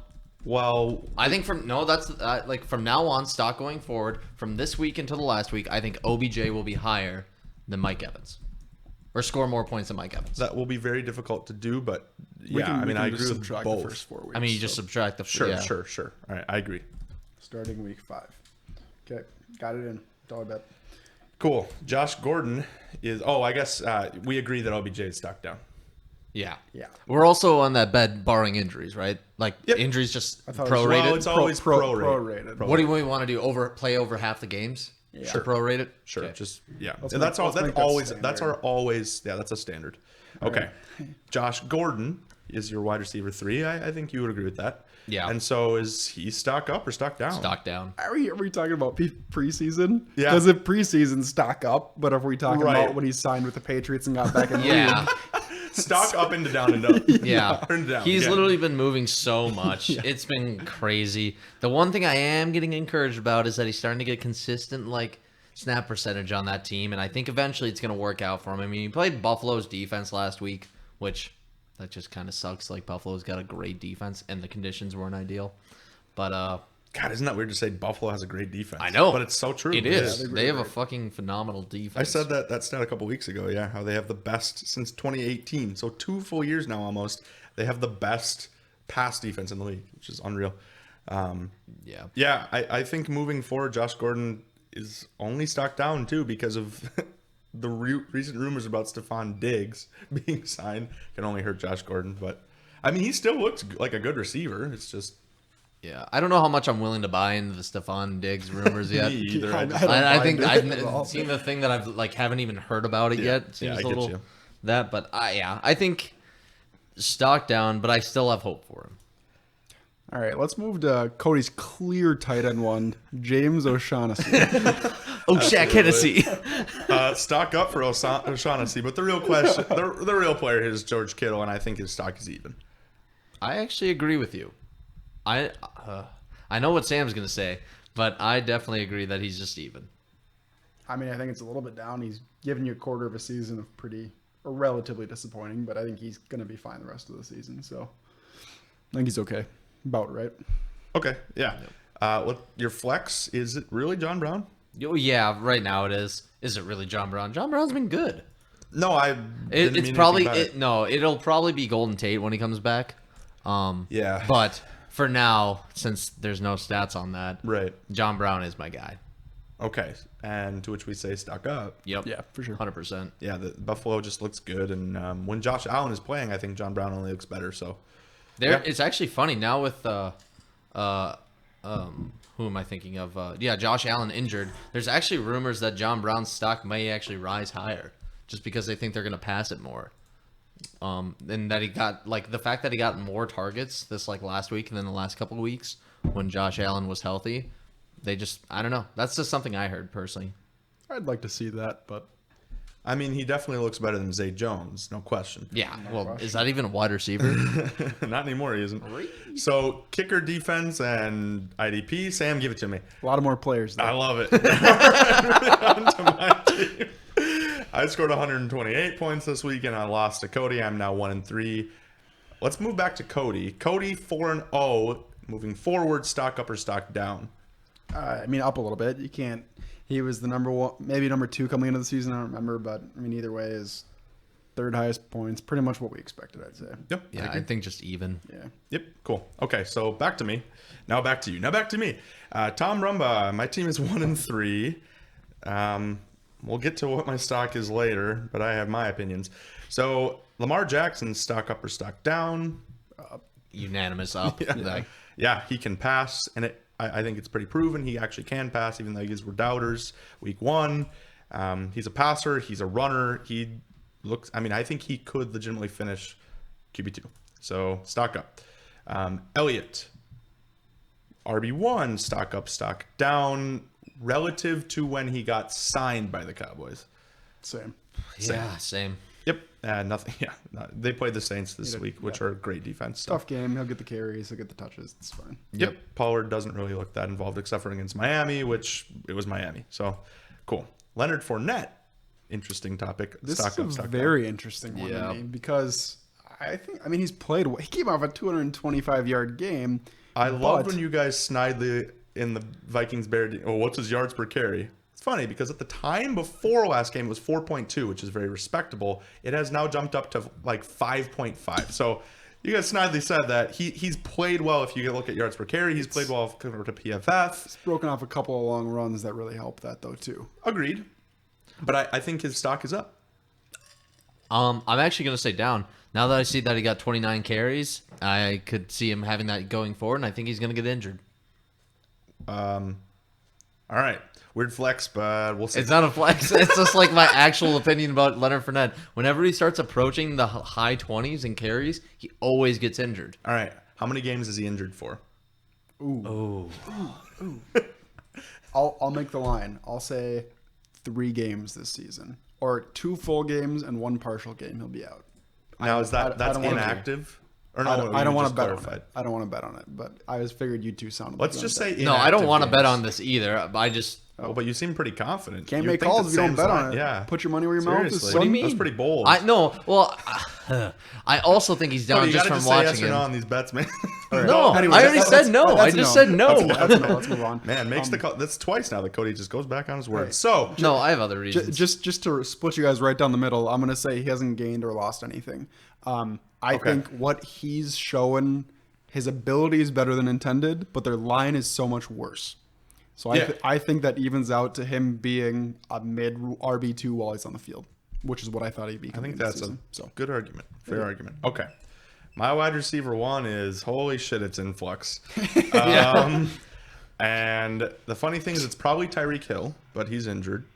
Well, I think from now on, stock going forward, from this week until the last week, I think OBJ will be higher than Mike Evans. Or score more points than Mike Evans. that will be be very difficult to do, but We yeah, can- I we mean, can I just agree with subtract both. the first 4 weeks. I mean, you just subtract the... Sure, yeah. sure. All right, I agree. Starting week 5. Okay, got it in. Dollar bet. Cool. Josh Gordon is. Oh, I guess we agree that OBJ is stock down. Yeah. Yeah. We're also on that bed barring injuries, right? Yep. Injuries just thought it was- prorated. Well, it's always prorated. prorated. What do we want to do? Play over half the games? Yeah. To prorate it? Sure, Okay. just yeah. Let's And make- that's all. let's That's make that always. standard. That's our always. Yeah, that's a standard. Okay. Josh Gordon is your wide receiver 3. I think you would agree with that. Yeah. And so is he stock up or stock down? Stock down. Are we talking about preseason? Yeah. Because if preseason stock up, but if we talking Right. about when he signed with the Patriots and got back in the Yeah. league, Stock up and down and up. Yeah. Up and down. He's Yeah. literally been moving so much. It's been crazy. The one thing I am getting encouraged about is that he's starting to get consistent snap percentage on that team, and I think eventually it's going to work out for him. I mean, he played Buffalo's defense last week, which that just kind of sucks. Buffalo's got a great defense, and the conditions weren't ideal. But God, isn't that weird to say Buffalo has a great defense? I know. But it's so true. it is. they're They have a great. fucking phenomenal defense. I said that stat a couple weeks ago, yeah, how they have the best since 2018. So 2 full years now almost. They have the best pass defense in the league, which is unreal. Yeah. Yeah, I think moving forward, Josh Gordon is only stock down too because of the recent rumors about Stephon Diggs being signed. Can only hurt Josh Gordon, but I mean, he still looks like a good receiver. It's just Yeah. I don't know how much I'm willing to buy into the Stephon Diggs rumors yet. me either. I I just- don't I mind think it I've at all. seen the thing that I've haven't even heard about it yet. It yeah, seems I a get little you. that, but I think stock down, but I still have hope for him. all right, let's move to Cody's clear tight end one, James O'Shaughnessy. Oh, Shaq Hennessy. stock up for O'Shaughnessy, but the real question, the real player here is George Kittle, and I think his stock is even. I actually agree with you. I know what Sam's gonna say, but I definitely agree that he's just even. I mean, I think it's a little bit down. He's given you a quarter of a season of relatively disappointing, but I think he's going to be fine the rest of the season. So I think he's okay. About right. Okay, yeah. What your flex, is it really John Brown? Oh, yeah, right now it is. Is it really John Brown? John Brown's been good. No, It's probably it'll probably be Golden Tate when he comes back. Yeah. But for now, since there's no stats on that, Right. John Brown is my guy. Okay, and to which we say stock up. Yep. Yeah, for sure. 100%. Yeah, the Buffalo just looks good, and when Josh Allen is playing, I think John Brown only looks better. So It's actually funny now with who am I thinking of? Josh Allen injured. There's actually rumors that John Brown's stock may actually rise higher, just because they think they're going to pass it more. And that he got the fact that he got more targets this last week and then the last couple of weeks when Josh Allen was healthy. I don't know. That's just something I heard personally. I'd like to see that, but I mean, he definitely looks better than Zay Jones, no question. Yeah. Well, is that even a wide receiver? Not anymore, he isn't. So kicker, defense, and IDP. Sam, give it to me. a lot of more players. Though. I love it. Onto my team. I scored 128 points this week, and I lost to Cody. I'm now 1-3. Let's move back to Cody. Cody 4-0. Moving forward, stock up or stock down? I mean, up a little bit. You can't. He was the number one, maybe number 2 coming into the season. I don't remember, but I mean, either way, is third highest points. Pretty much what we expected, I'd say. Yep. Yeah, I think just even. Yeah. Yep. Cool. Okay, so back to me. Now back to you. Now back to me. Tom Rumba. My team is 1-3. We'll get to what my stock is later, but I have my opinions. So Lamar Jackson, stock up or stock down? Unanimous up. Yeah, he can pass, and I think it's pretty proven he actually can pass, even though these were doubters week 1. He's a passer. He's a runner. I think he could legitimately finish QB2. So stock up. Elliott, RB1, stock up, stock down, relative to when he got signed by the Cowboys. Same. Yeah, same. Yep. Nothing. Yeah. They played the Saints this week, which are a great defense. So. Tough game. He'll get the carries. He'll get the touches. It's fine. Yep. Pollard doesn't really look that involved except for against Miami, which it was Miami. So cool. Leonard Fournette. Interesting topic. This stock up, is a stock very down. interesting one Yeah. to me because he's played. He came off a 225-yard game. I loved when you guys snide in the Vikings Bear. What's his yards per carry? It's funny because at the time before last game it was 4.2, which is very respectable. It has now jumped up to 5.5. So you guys snidely said that he's played well. If you look at yards per carry, he's played well compared to PFF. He's broken off a couple of long runs that really helped that though too. Agreed. But I think his stock is up. I'm actually going to say down. Now that I see that he got 29 carries, I could see him having that going forward, and I think he's going to get injured. All right. Weird flex, but we'll see. It's not a flex. It's just my actual opinion about Leonard Fournette. Whenever he starts approaching the high 20s in carries, he always gets injured. All right. How many games is he injured for? Oh. I'll make the line. I'll say 3 games this season, or 2 full games and 1 partial game. He'll be out. Now, that's don't wanna- inactive? Or no, I don't want to bet clarified. on it. I don't want to bet on it, but I just figured you two sounded. Let's like just you wanna say No, I don't inactive want to bet games. on this either. I just... Oh, but you seem pretty confident. Can't You make think calls that if you don't Sam's bet on line- it. Yeah. Put your money where your mouth is. Seriously. Son. What do you mean? That's pretty bold. I also think he's down Cody, you just gotta from just say watching yes or no him. on these bets, man. No, Anyways, I already said no. I just said no. That's a no. Let's move on. Man, makes the call. That's twice now that Cody just goes back on his word. Right. So, No, I have other reasons. Just to split you guys right down the middle, I'm gonna say he hasn't gained or lost anything. I think what he's showing, his ability is better than intended, but their line is so much worse. So I think that evens out to him being a mid RB2 while he's on the field, which is what I thought he'd be. I think into that's season. a good argument. Fair argument. Okay. My wide receiver 1 is, holy shit, it's in flux. And the funny thing is it's probably Tyreek Hill, but he's injured.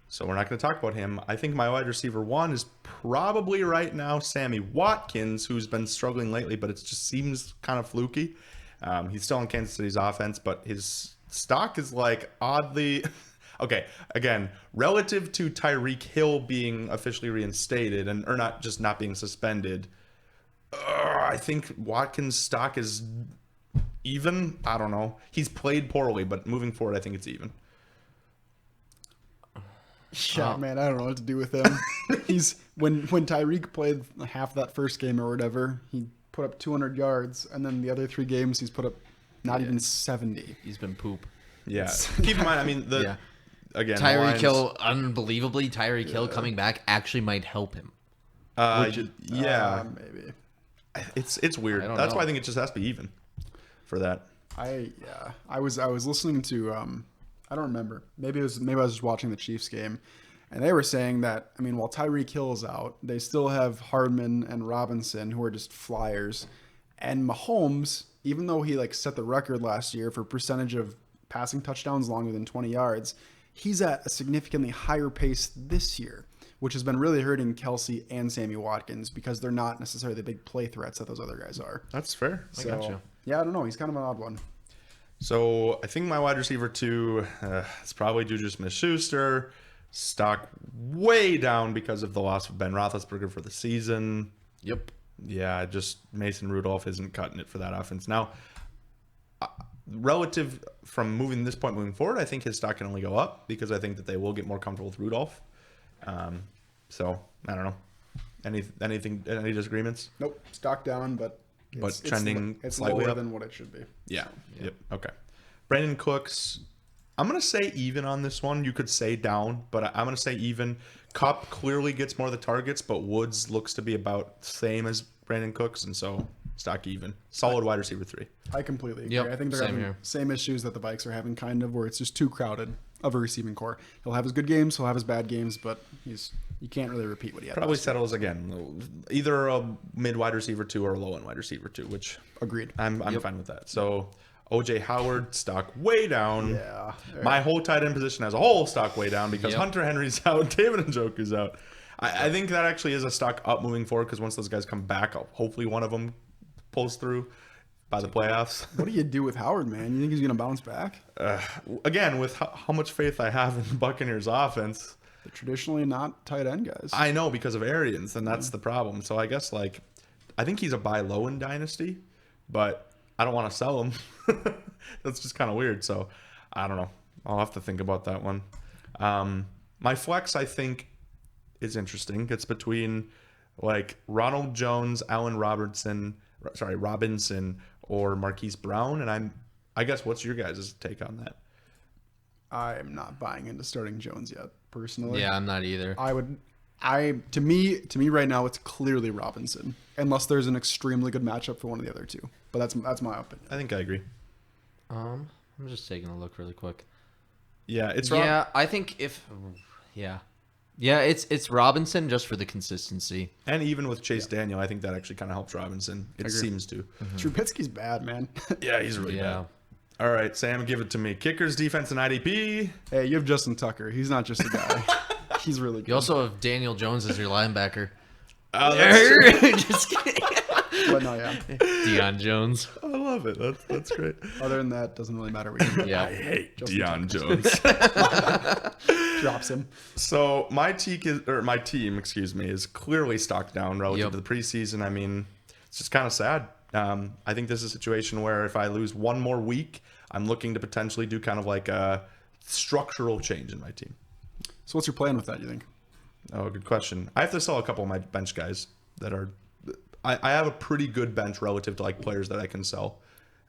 So we're not going to talk about him. I think my wide receiver 1 is probably right now Sammy Watkins, who's been struggling lately, but it just seems kind of fluky. He's still in Kansas City's offense, but his stock is oddly... Okay, again, relative to Tyreek Hill being officially reinstated or not being suspended, I think Watkins' stock is even. I don't know. He's played poorly, but moving forward, I think it's even. Yeah, man, I don't know what to do with him. He's when Tyreek played half that first game or whatever, he put up 200 yards, and then the other 3 games he's put up not even 70. He's been poop. Yeah. Keep in mind, I mean, again, Tyreek Lions- Hill, unbelievably, Tyreek Hill coming back actually might help him. Yeah. Maybe. It's weird. I don't That's know. why I think it just has to be even for that. I was listening to I don't remember. Maybe I was just watching the Chiefs game, and they were saying that, I mean, while Tyreek Hill is out, they still have Hardman and Robinson, who are just flyers, and Mahomes, even though he set the record last year for percentage of passing touchdowns longer than 20 yards, he's at a significantly higher pace this year, which has been really hurting Kelsey and Sammy Watkins because they're not necessarily the big play threats that those other guys are. That's fair. I gotcha. Yeah, I don't know. He's kind of an odd one. So I think my wide receiver 2 is probably Juju Smith-Schuster. Stock way down because of the loss of Ben Roethlisberger for the season. Yep. Yeah, just Mason Rudolph isn't cutting it for that offense. Now, relative from this point moving forward, I think his stock can only go up because I think that they will get more comfortable with Rudolph. So I don't know. Any disagreements? Nope, stock down, but trending it's slightly lower up? than what it should be. Yeah. Yep. Okay. Brandon Cooks, I'm going to say even on this one. You could say down, but I'm going to say even. Kupp clearly gets more of the targets, but Woods looks to be about the same as Brandon Cooks, and so stock even. Solid wide receiver 3. I completely agree. Yep, I think they're same having here. same issues that the Vikes are having, kind of, where it's just too crowded of a receiving core. He'll have his good games, he'll have his bad games, but you can't really repeat what he had. Probably last year. settles again. Either a mid wide receiver 2 or a low end wide receiver 2, which Agreed. I'm fine with that. So OJ Howard stock way down. Yeah. My whole tight end position as a whole stock way down because Yep. Hunter Henry's out, David Njoku's out. I think that actually is a stock up moving forward because once those guys come back, hopefully one of them pulls through by the playoffs. What do you do with Howard, man? You think he's going to bounce back? Again, with how much faith I have in the Buccaneers offense, They're traditionally not tight end guys. I know because of Arians, and that's the problem. So I guess I think he's a buy low in Dynasty, but I don't want to sell him. That's just kind of weird. So I don't know. I'll have to think about that one. My flex, I think, is interesting. It's between Ronald Jones, Allen Robinson, or Marquise Brown, and I guess what's your guys' take on that? I am not buying into starting Jones yet, personally. Yeah, I'm not either. To me right now, it's clearly Robinson, unless there's an extremely good matchup for one of the other two. But that's my opinion. I think I agree. I'm just taking a look really quick. Yeah, it's Yeah, I think it's Robinson just for the consistency. and even with Chase Daniel, I think that actually kind of helps Robinson. It Agree. seems to. Trubisky's bad, man. Yeah, he's really Yeah. bad. All right, Sam, give it to me. Kickers, defense, and IDP. Hey, you have Justin Tucker. He's not just a guy. He's really good. You also have Daniel Jones as your linebacker. That's Just kidding. But no, yeah. Deion Jones. I love it. That's great. Other than that, doesn't really matter what you do. Yeah. I hate Justin Deion Jones. Drops him. So my team, is clearly stocked down relative Yep. to the preseason. I mean, it's just kind of sad. I think this is a situation where if I lose one more week, I'm looking to potentially do kind of like a structural change in my team. So what's your plan with that, you think? Oh, good question. I have to sell a couple of my bench guys that are. I have a pretty good bench relative to players that I can sell.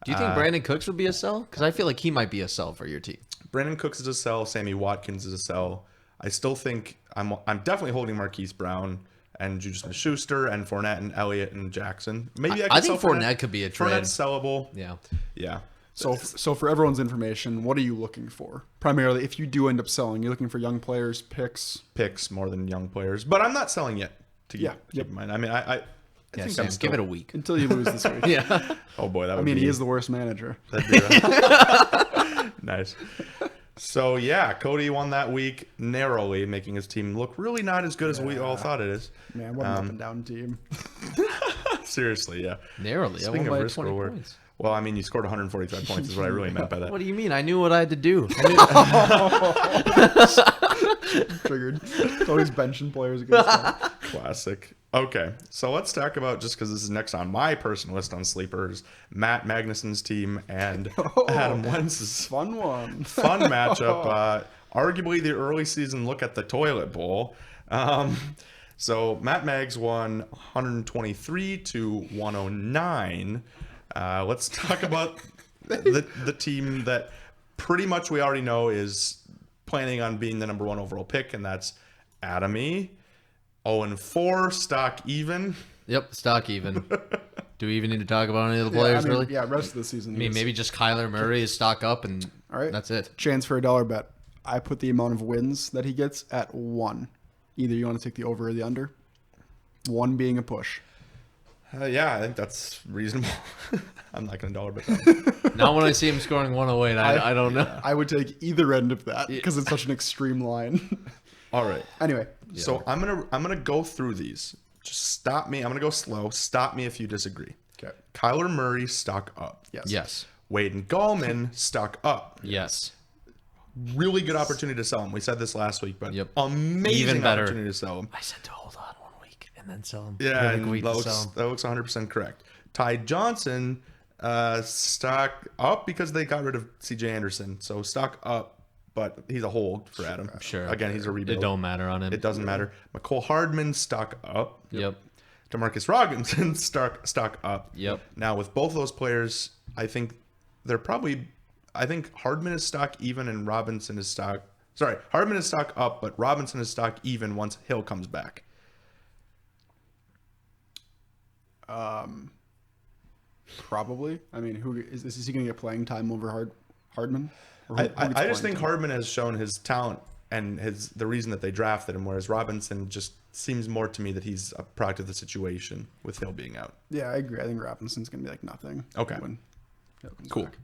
Do you think Brandon Cooks would be a sell? Because I feel like he might be a sell for your team. Brandon Cooks is a sell. Sammy Watkins is a sell. I still think I'm definitely holding Marquise Brown and Juju Smith-Schuster and Fournette and Elliott and Jackson. Maybe I I can think sell Fournette could be a trade. Fournette's sellable. Yeah. Yeah. So for everyone's information, what are you looking for? Primarily, if you do end up selling, you're looking for young players, picks. Picks more than young pplayers, but I'm not selling yet. Keep in mind. I mean, I Yeah, think Sam, I'm still. give it a week. Until you lose this week. Yeah. Oh boy, that would I mean, be. he is the worst manager. That'd be right. Nice. So yeah, Cody won that week narrowly, making his team look really not as good as we all thought it is. Man, what an up and down team. Seriously, yeah. Narrowly. I Speaking won of by risk 20 reward. points. Well, I mean, you scored 145 points is what I really meant by that. What do you mean? I knew what I had to do. I Triggered. It's always benching players against them. Classic. Okay, so let's talk about, just because this is next on my personal list on sleepers, Matt Magnuson's team and Adam Wentz's Fun one. fun matchup. arguably the early season look at the toilet bowl. So Matt Maggs won 123 to 109. Let's talk about the team that pretty much we already know is planning on being the number 1 overall pick, and that's Adamy. 0-4, stock even. Yep, stock even. Do we even need to talk about any of the players, really? Yeah, rest of the season. I mean, maybe just Kyler Murray is stock up, and All right. that's it. Chance for a dollar bet. I put the amount of wins that he gets at 1. Either you want to take the over or the under. 1 being a push. Yeah, I think that's reasonable. I'm not going to dollar bet that. Now when I see him scoring 108, I don't know. I would take either end of that because it's such an extreme line. All right. Anyway, So I'm gonna go through these. Just stop me. I'm gonna go slow. Stop me if you disagree. okay. Kyler Murray stock up. Yes. Yes. Wade and Gallman stock up. Yes. Really good opportunity to sell him. We said this last week, but Yep. amazing Even better. opportunity to sell him. I said to hold on 1 week and then sell him. Yeah, Really and week that to looks, sell him. that looks 100% correct. Ty Johnson stock up because they got rid of C.J. Anderson, so stock up, but he's a hold for Adam. Sure. Again, he's a rebuild. It don't matter on him. It doesn't matter. McCole Hardman stock up. Yep. DeMarcus Robinson stock up. Yep. Now with both those players, I think they're probably. I think Hardman is stock even and Robinson is stock. Sorry, Hardman is stock up, but Robinson is stock even once Hill comes back. Probably. I mean, who is he going to get playing time over Hardman? Or I gets just playing think time? Hardman has shown his talent and the reason that they drafted him, whereas Robinson just seems more to me that he's a product of the situation with Hill being out. Yeah, I agree. I think Robinson's going to be like nothing. Okay. When Hill comes Cool. back.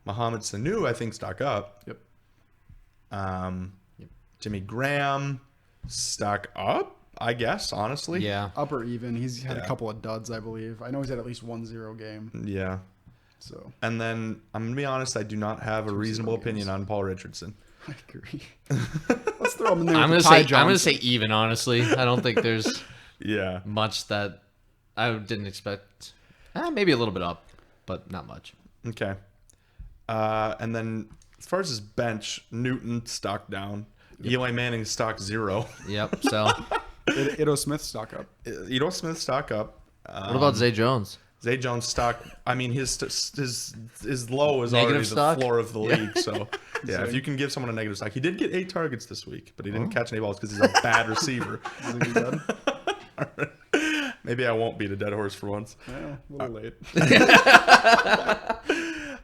Mohamed Sanu, I think, stock up. Yep. Jimmy Graham, stock up, I guess, honestly. Yeah. Up or even. He's had Yeah. a couple of duds, I believe. I know he's had at least 1-0 game. Yeah. So And then, I'm going to be honest, I do not have a reasonable games. opinion on Paul Richardson. I agree. Let's throw him in there. I'm with gonna Ty say I'm gonna Johnson. say even. Honestly, I don't think there's Yeah. much that I didn't expect. Maybe a little bit up, but not much. Okay. And then, as far as his bench, Newton, stock down. Eli Manning, stock 0. Yep. So Ito Smith stock up. Edo Smith, stock up. what about Zay Jones? Zay Jones stock. I mean, his low is Negative already stock? the floor of the league. So yeah, if you can give someone a negative stock, he did get 8 targets this week, but he didn't catch any balls because he's a bad receiver. Is he done? Maybe I won't beat a dead horse for once. Yeah, a little late.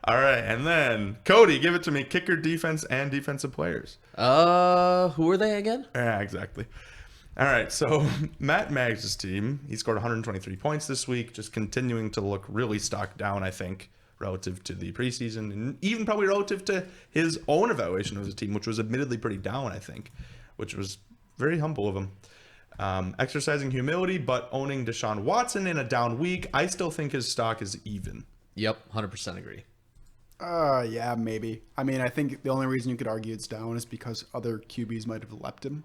All right, and then Cody, give it to me. Kicker, defense, and defensive players. Who are they again? Yeah, exactly. All right, so Matt Maggs' team, he scored 123 points this week, just continuing to look really stocked down, I think, relative to the preseason, and even probably relative to his own evaluation of his team, which was admittedly pretty down, I think, which was very humble of him. Exercising humility, but owning Deshaun Watson in a down week, I still think his stock is even. Yep. 100% agree. Yeah, maybe. I mean, I think the only reason you could argue it's down is because other QBs might have leapt him.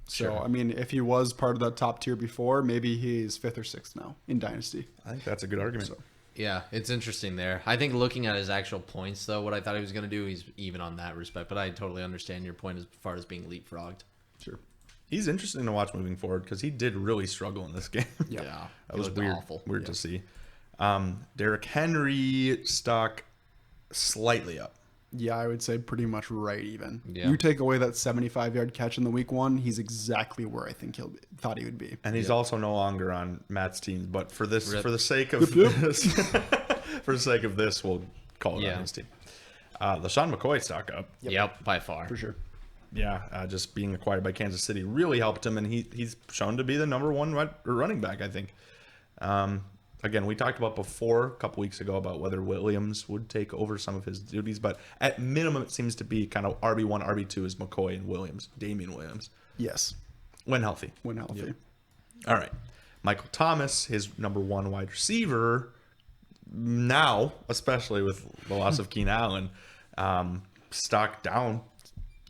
So, Sure. I mean, if he was part of that top tier before, maybe he's 5th or 6th now in Dynasty. I think that's a good argument. Yeah, it's interesting there. I think looking at his actual points, though, what I thought he was going to do, he's even on that respect. But I totally understand your point as far as being leapfrogged. Sure. He's interesting to watch moving forward because he did really struggle in this game. Yeah. That He was looked weird. awful. Weird to see. Derrick Henry stock slightly up. Yeah, I would say pretty much right even. Yeah. You take away that 75-yard catch in the week 1, he's exactly where I think thought he would be. And he's also no longer on Matt's team. But for this, Rip. for the sake of this, for the sake of this, we'll call it on his team. LaShawn McCoy stock up. Yep, by far. For sure. Yeah, just being acquired by Kansas City really helped him, and he's shown to be the number 1 running back, I think. Again, we talked about before a couple weeks ago about whether Williams would take over some of his duties, but at minimum, it seems to be kind of RB1, RB2 is McCoy and Williams, Damian Williams, Yes, when healthy. when healthy. All right. Michael Thomas, his number 1 wide receiver, now, especially with the loss of Keenan Allen, stock down.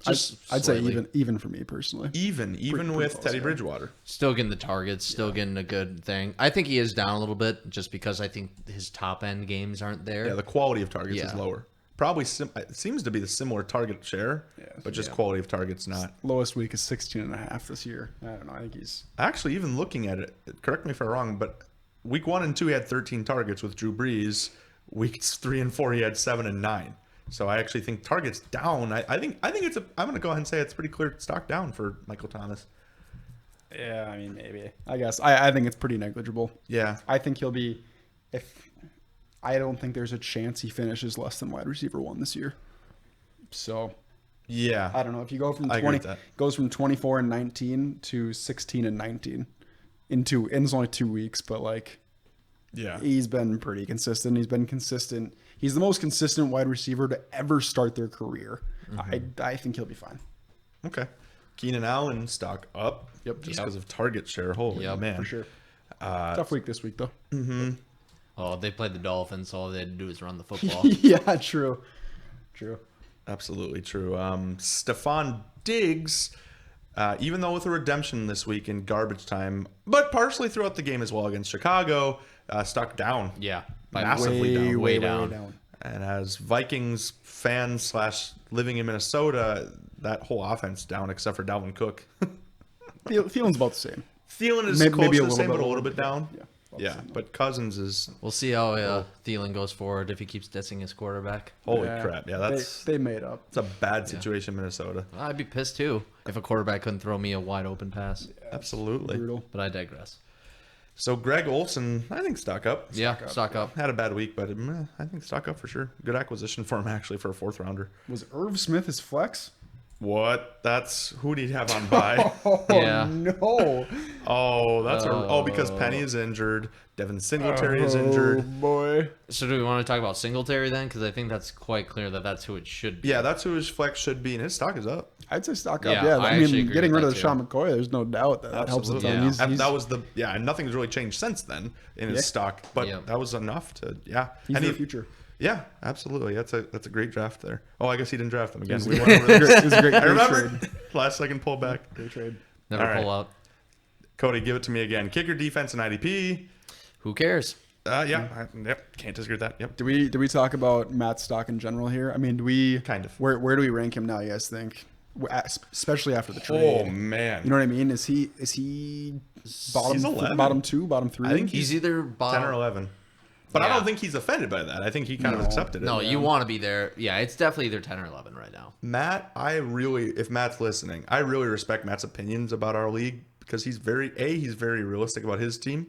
I'd say slightly. even for me personally. Even pretty with close, Teddy yeah. Bridgewater. Still getting the targets, still getting a good thing. I think he is down a little bit just because I think his top end games aren't there. Yeah, the quality of targets is Yeah. lower. probably it seems to be the similar target share, but just quality of targets not. Lowest week is 16.5 this year. I don't know. I think he's Actually, even looking at it, correct me if I'm wrong, but week 1 and 2 he had 13 targets with Drew Brees. Weeks 3 and 4 he had 7 and 9. So I actually think targets down. I think it's I'm going to go ahead and say it's pretty clear stock down for Michael Thomas. I mean, maybe. I guess I think it's pretty negligible. Yeah, I think he'll be I don't think there's a chance he finishes less than wide receiver 1 this year. So yeah. I don't know if you go from I agree with that. goes from 24 and 19 to 16 and 19 and it's only 2 weeks, but like Yeah. he's been pretty consistent. He's been consistent. He's the most consistent wide receiver to ever start their career. I think he'll be fine. Okay. Keenan Allen stock up. Yep. Just because of target share. Holy man. For sure. Tough week this week though. Oh, they played the Dolphins. So all they had to do is run the football. Yeah, true. Absolutely true. Stephon Diggs, even though with a redemption this week in garbage time, but partially throughout the game as well against Chicago, stock down. Yeah. Massively down. Way down. And as Vikings fans / living in Minnesota, that whole offense down except for Dalvin Cook. Thiel's about the same. Thielen is Maybe close a to the little same, bit but a little lower. bit down. Yeah. But Cousins is We'll see how Thielen goes forward if he keeps dissing his quarterback. holy crap. Yeah, that's they made up. it's a bad situation, Minnesota. I'd be pissed too if a quarterback couldn't throw me a wide open pass. Absolutely. Brutal. But I digress. So Greg Olson, I think stock up. Yeah, stock up. Had a bad week, but I think stock up for sure. Good acquisition for him actually for a 4th rounder. Was Irv Smith his flex? What? That's who did he have on bye? Oh Yeah. no! Because Penny is injured, Devin Singletary is injured. Oh boy! So do we want to talk about Singletary then? Because I think that's quite clear that that's who it should be. Yeah, that's who his flex should be, and his stock is up. I'd say stock up. Yeah, Yeah, I I actually mean, agree getting with rid of that, Sean too. McCoy, there's no doubt that helps a Absolutely. ton. Yeah. And that was and nothing's really changed since then in his stock, but Yeah. that was enough to He's and the future. Yeah, absolutely. That's a great draft there. Oh, I guess he didn't draft him again. It We was went over this. it was a great I remember. trade. Last second pull back. Great trade. Never All right. pull out. Cody, give it to me again. Kicker, defense, and IDP. Who cares? Yep. Can't disagree with that. Yep. Do we talk about Matt's stock in general here? I mean, do we Kind of. Where do we rank him now? You guys think, especially after the Oh trade? man. You know what I mean? Is he bottom He's 11. bottom 2, bottom 3? I think He's either 10 bottom or 11. But I Yeah. don't think he's offended by that. I think he kind of accepted it. No, you want to be there. Yeah, it's definitely either 10 or 11 right now. Matt, if Matt's listening, I really respect Matt's opinions about our league because he's very realistic about his team,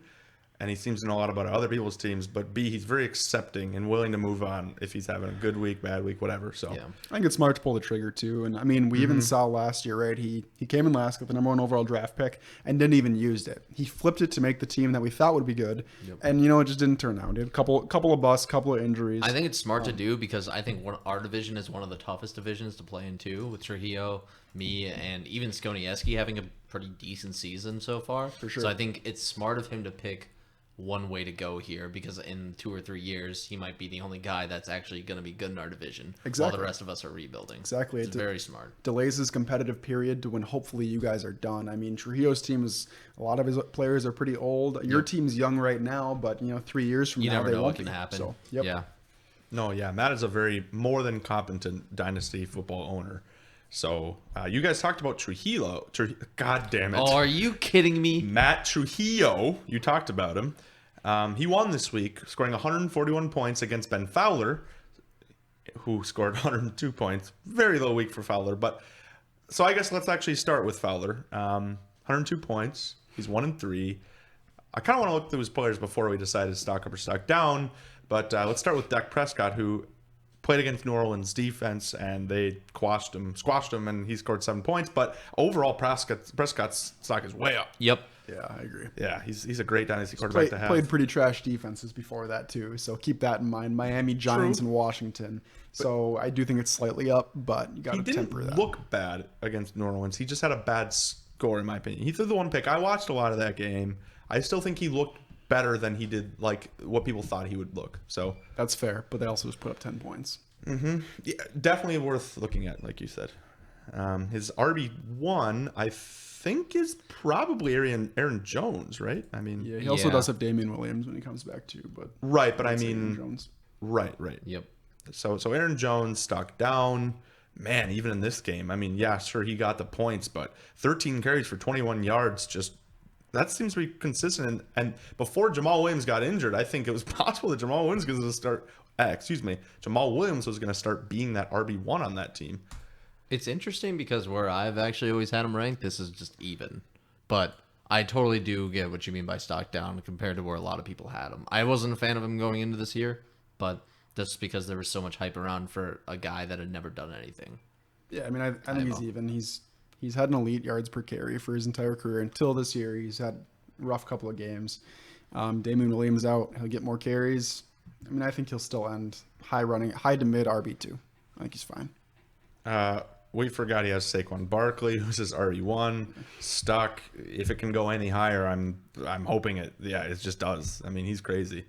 and he seems to know a lot about other people's teams. But B, he's very accepting and willing to move on if he's having a good week, bad week, whatever. So Yeah. I think it's smart to pull the trigger too. And I mean, we even saw last year, right? He came in last with the number 1 overall draft pick and didn't even use it. He flipped it to make the team that we thought would be good, and it just didn't turn out. He had a couple of busts, couple of injuries. I think it's smart to do because I think our division is one of the toughest divisions to play in too, with Trujillo, me, and even Skonieski having a pretty decent season so far. For sure. So I think it's smart of him to pick one way to go here because in 2 or 3 years he might be the only guy that's actually going to be good in our division while Exactly. the rest of us are rebuilding. Exactly. It's very smart. Delays his competitive period to when hopefully you guys are done. I mean, Trujillo's team is a lot of his players are pretty old. Your team's young right now, but 3 years from You now never they know won't what can be. happen. So, Yeah. no, yeah, Matt is a very more than competent dynasty football owner. So you guys talked about Trujillo. God damn it. Oh, are you kidding me? Matt Trujillo, you talked about him. He won this week, scoring 141 points against Ben Fowler, who scored 102 points. Very low week for Fowler. But so I guess let's actually start with Fowler. 102 points. He's 1-3. I kind of want to look through his players before we decide to stock up or stock down. But let's start with Dak Prescott, who played against New Orleans defense, and they squashed him, and he scored 7 points. But overall, Prescott's stock is way up. Yep. Yeah, I agree. Yeah, he's a great dynasty quarterback to have. Played pretty trash defenses before that too, so keep that in mind. Miami, Giants, True. and Washington. So I do think it's slightly up, but you got He to temper didn't that. look bad against New Orleans. He just had a bad score, in my opinion. He threw the 1 pick. I watched a lot of that game. I still think he looked better than he did, like what people thought he would look. So That's fair, but they also just put up 10 points. yeah, definitely worth looking at, like you said. His RB1, I think, is probably Aaron Jones, right? I mean, Yeah, he also Yeah. does have Damian Williams when he comes back too, but right, but I Aaron mean, Jones. right. Yep. So Aaron Jones stuck down. Man, even in this game, I mean, yeah, sure, he got the points, but 13 carries for 21 yards, just that seems to be consistent. And before Jamal Williams got injured, I think it was possible that Jamal Williams was going to start. Jamal Williams was going to start being that RB1 on that team. It's interesting because where I've actually always had him ranked, this is just even. But I totally do get what you mean by stock down compared to where a lot of people had him. I wasn't a fan of him going into this year, but that's because there was so much hype around for a guy that had never done anything. Yeah, I mean, I think he's even. He's had an elite yards per carry for his entire career until this year. He's had a rough couple of games. Damian Williams out. He'll get more carries. I mean, I think he'll still end high to mid RB2. I think he's fine. We forgot he has Saquon Barkley, who's his RB1. Stuck. If it can go any higher, I'm hoping it. Yeah, it just does. I mean, he's crazy.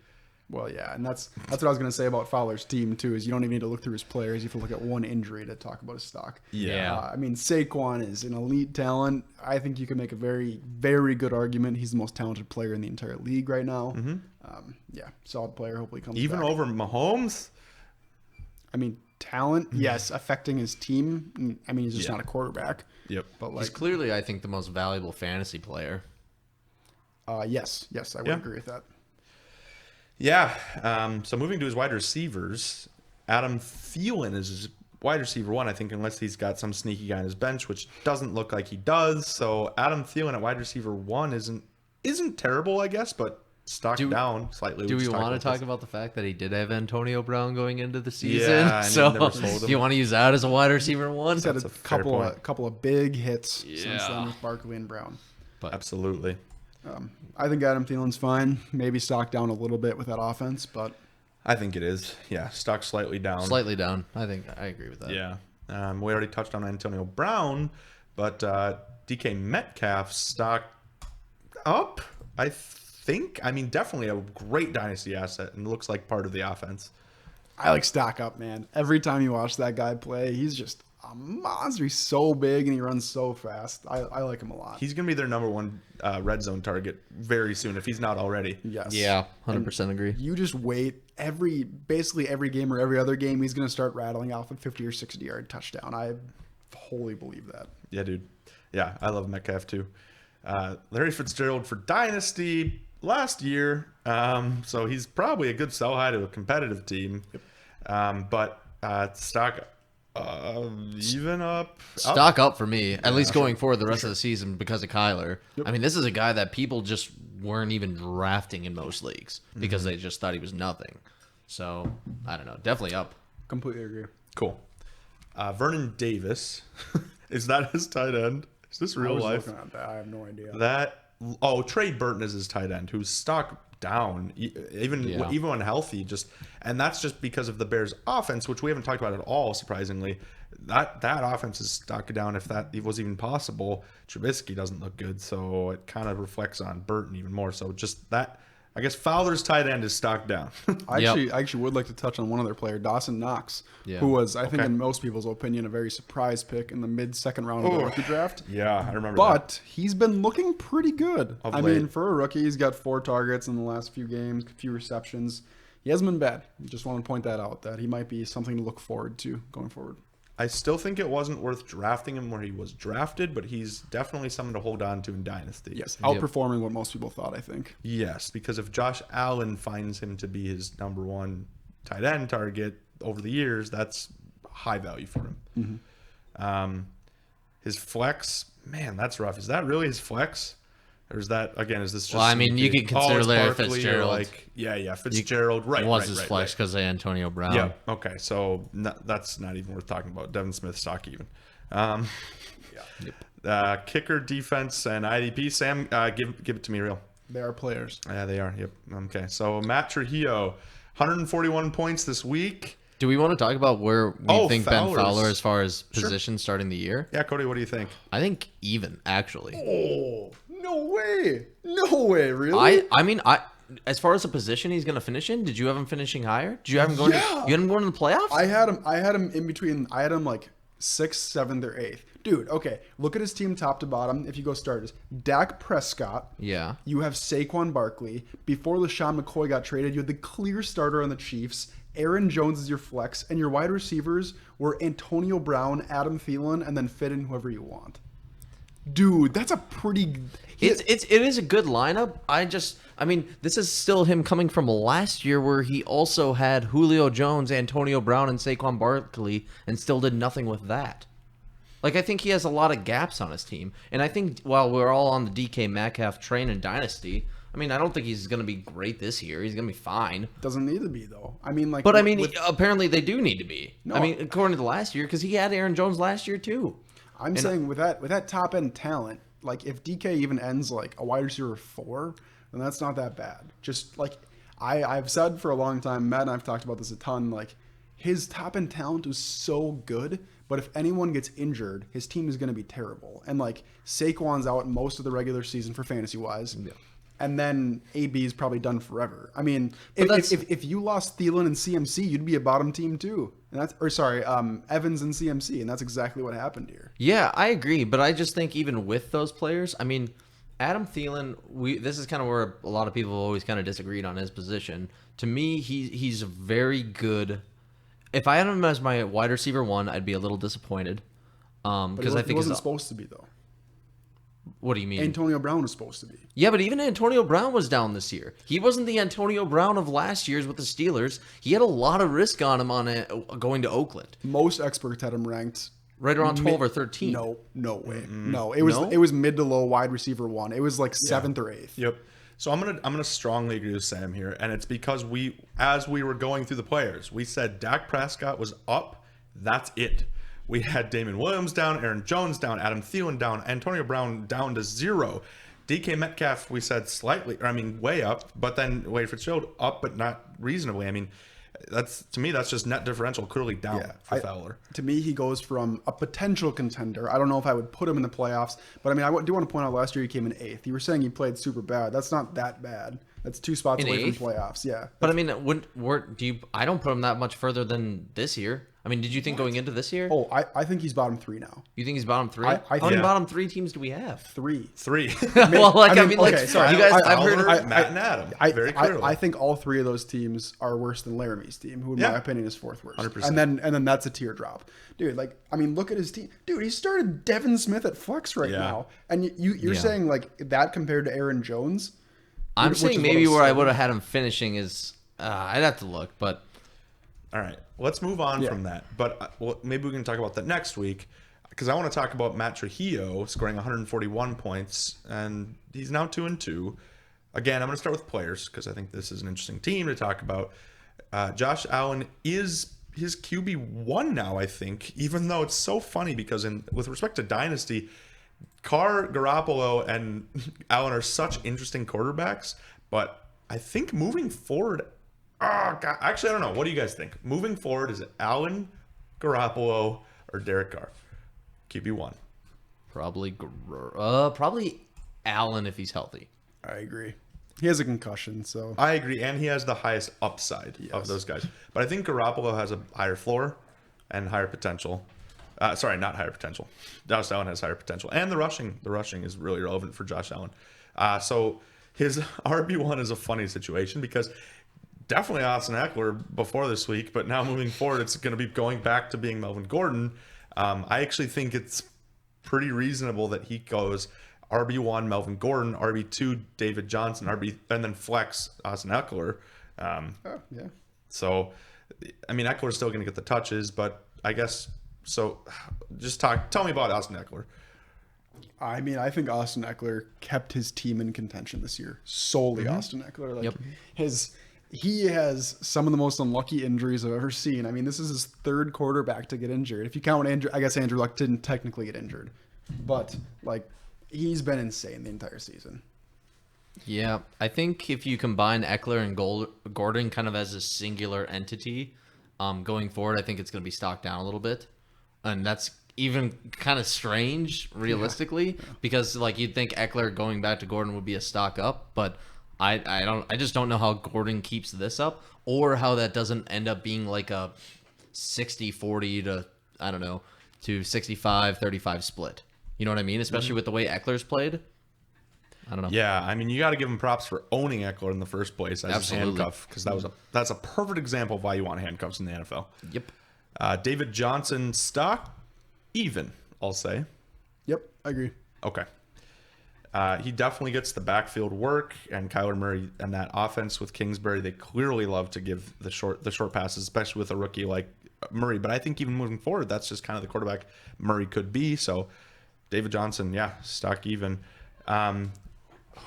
Well, yeah, and that's what I was going to say about Fowler's team, too, is you don't even need to look through his players. You have to look at one injury to talk about his stock. Yeah. I mean, Saquon is an elite talent. I think you can make a very, very good argument. He's the most talented player in the entire league right now. Mm-hmm. Yeah, solid player. Hopefully comes even back. over Mahomes? I mean, talent, yes, affecting his team. I mean, he's just not a quarterback. Yep. But He's clearly, I think, the most valuable fantasy player. Yes, I would agree with that. Yeah. So moving to his wide receivers, Adam Thielen is his wide receiver 1, I think, unless he's got some sneaky guy on his bench, which doesn't look like he does. So Adam Thielen at wide receiver 1 isn't terrible, I guess, but stock down slightly. Do we want to talk about the fact that he did have Antonio Brown going into the season? Yeah, so never sold him. you want to use that as a wide receiver 1? He's had That's a a fair point. couple of big hits since Yeah. then with Barkley and Brown. But Absolutely. I think Adam Thielen's fine. Maybe stock down a little bit with that offense, but I think it is. Yeah, stock slightly down. slightly down. I think I agree with that. Yeah. We already touched on Antonio Brown, but DK Metcalf stock up, I think. I mean, definitely a great dynasty asset and looks like part of the offense. I like stock up, man. Every time you watch that guy play, he's just a monster. He's so big and he runs so fast. I like him a lot. He's going to be their number 1 red zone target very soon, if he's not already. Yes. Yeah, 100% agree. You just wait. Basically every game or every other game, he's going to start rattling off a 50 or 60 yard touchdown. I wholly believe that. Yeah, dude. Yeah, I love Metcalf too. Larry Fitzgerald for Dynasty last year. So he's probably a good sell high to a competitive team. Yep. But stock even up. Stock up for me, at least going forward the rest of the season because of Kyler. Yep. I mean, this is a guy that people just weren't even drafting in most leagues because they just thought he was nothing. So, I don't know. Definitely up. Completely agree. Cool. Vernon Davis. Is that his tight end? Is this real life? Looking at that. I have no idea. Trey Burton is his tight end, who's stock down, even when healthy. And that's just because of the Bears' offense, which we haven't talked about at all. Surprisingly, that offense is stock down. If that was even possible, Trubisky doesn't look good, so it kind of reflects on Burton even more. So just that. I guess Fowler's tight end is stock down. I actually would like to touch on one other player, Dawson Knox, who was, I think, in most people's opinion, a very surprise pick in the mid-second round of the rookie draft. Yeah, I remember that. But he's been looking pretty good. Of I late. mean, for a rookie, he's got 4 targets in the last few games, a few receptions. He hasn't been bad. Just want to point that out, that he might be something to look forward to going forward. I still think it wasn't worth drafting him where he was drafted, but he's definitely someone to hold on to in Dynasty. Yes, outperforming what most people thought, I think. Yes, because if Josh Allen finds him to be his number 1 tight end target over the years, that's high value for him. Mm-hmm. His flex, man, that's rough. Is that really his flex? Or is that, again, is this just... Well, I mean, you could consider Larry Fitzgerald. Fitzgerald, right. Was his flex because of Antonio Brown. Yeah, okay, so that's not even worth talking about. Devin Smith stock even. Kicker, defense, and IDP. Sam, give it to me real. They are players. Yeah, they are. Yep. Okay, so Matt Trujillo, 141 points this week. Do we want to talk about where we think Fowler's. Ben Fowler as far as position starting the year? Yeah, Cody, what do you think? I think even, actually. Oh, no way, really? I mean, as far as the position he's going to finish in, did you have him finishing higher? Did you have him going? You had him going to the playoffs? I had him in between. I had him like 6th, 7th, or 8th. Dude, okay. Look at his team top to bottom. If you go starters, Dak Prescott. Yeah. You have Saquon Barkley. Before LaShawn McCoy got traded, you had the clear starter on the Chiefs, Aaron Jones is your flex, and your wide receivers were Antonio Brown, Adam Thielen, and then fit in whoever you want. Dude, that's a pretty. It is a good lineup. I mean, this is still him coming from last year where he also had Julio Jones, Antonio Brown, and Saquon Barkley, and still did nothing with that. Like, I think he has a lot of gaps on his team. And I think while we're all on the DK Metcalf train in Dynasty, I mean, I don't think he's going to be great this year. He's going to be fine. Doesn't need to be, though. I mean, like. But, apparently they do need to be. No. I mean, according to last year, because he had Aaron Jones last year, too. I'm saying with that top-end talent, like, if DK even ends, like, a wide receiver 4, then that's not that bad. Just, like, I've said for a long time, Matt and I've talked about this a ton, like, his top-end talent is so good, but if anyone gets injured, his team is going to be terrible. And, like, Saquon's out most of the regular season for fantasy-wise. Yeah. And then AB is probably done forever. I mean, if you lost Thielen and CMC, you'd be a bottom team too. And Evans and CMC, and that's exactly what happened here. Yeah, I agree, but I just think even with those players, I mean, Adam Thielen, this is kind of where a lot of people have always kind of disagreed on his position. To me, he's very good. If I had him as my wide receiver 1, I'd be a little disappointed. Because I think he wasn't supposed to be, though. What do you mean? Antonio Brown was supposed to be. Yeah, but even Antonio Brown was down this year. He wasn't the Antonio Brown of last year's with the Steelers. He had a lot of risk on him going to Oakland. Most experts had him ranked right around 12 or 13. No way. No, it was mid to low wide receiver 1. It was like 7th or 8th. Yep. So I'm gonna strongly agree with Sam here, and it's because as we were going through the players, we said Dak Prescott was up. That's it. We had Damon Williams down, Aaron Jones down, Adam Thielen down, Antonio Brown down to 0. DK Metcalf, we said way up, but then Wade Fitzgerald up, but not reasonably. I mean, that's just net differential clearly down for Fowler. To me, he goes from a potential contender. I don't know if I would put him in the playoffs, but I mean, I do want to point out last year he came in 8th. You were saying he played super bad. That's not that bad. That's 2 spots away from playoffs. Yeah. But I mean, I don't put him that much further than this year. I mean, did you think going into this year? Oh, I think he's bottom 3 now. You think he's bottom 3? How many bottom 3 teams do we have? 3. Well, okay, sorry. You guys, I've heard Matt and Adam very clearly. I think all 3 of those teams are worse than Laramie's team, who in my opinion is 4th worst. 100%. And then that's a teardrop. Dude, like, I mean, look at his team. Dude, he started Devin Smith at flex right now. And you're saying like that compared to Aaron Jones? I'm saying maybe where I would have had him finishing is I'd have to look, but all right, let's move on from that. But maybe we can talk about that next week, because I want to talk about Matt Trujillo scoring 141 points, and he's now 2-2. Again, I'm going to start with players because I think this is an interesting team to talk about. Josh Allen is his QB1 now, I think, even though it's so funny because with respect to Dynasty, Carr, Garoppolo, and Allen are such interesting quarterbacks, but I think moving forward, actually, I don't know. What do you guys think? Moving forward, is it Allen, Garoppolo, or Derek Carr? QB1. Probably Allen if he's healthy. I agree. He has a concussion, so I agree, and he has the highest upside of those guys. But I think Garoppolo has a higher floor and higher potential. Sorry, not higher potential. Josh Allen has higher potential, and the rushing is really relevant for Josh Allen. So his RB1 is a funny situation because definitely Austin Eckler before this week, but now moving forward, it's going to be going back to being Melvin Gordon. I actually think it's pretty reasonable that he goes RB1 Melvin Gordon, RB2 David Johnson, and then flex Austin Eckler. So, I mean, Eckler's still going to get the touches, but I guess so. Just tell me about Austin Eckler. I mean, I think Austin Eckler kept his team in contention this year. Solely Austin Eckler. Like he has some of the most unlucky injuries I've ever seen. I mean, this is his 3rd quarterback to get injured. If you count Andrew, I guess Andrew Luck didn't technically get injured, but like he's been insane the entire season. Yeah, I think if you combine Eckler and Gordon kind of as a singular entity, going forward, I think it's going to be stocked down a little bit, and that's even kind of strange realistically because like you'd think Eckler going back to Gordon would be a stock up, but I just don't know how Gordon keeps this up or how that doesn't end up being like a 60-40 to I don't know to 65-35 split. You know what I mean? Especially with the way Eckler's played. I don't know. Yeah, I mean, you got to give him props for owning Eckler in the first place as his Absolutely. handcuff, because that's a perfect example of why you want handcuffs in the NFL. Yep. David Johnson stock even, I'll say. Yep, I agree. Okay. He definitely gets the backfield work, and Kyler Murray and that offense with Kingsbury, they clearly love to give the short passes, especially with a rookie like Murray. But I think even moving forward, that's just kind of the quarterback Murray could be. So David Johnson, yeah, stock even.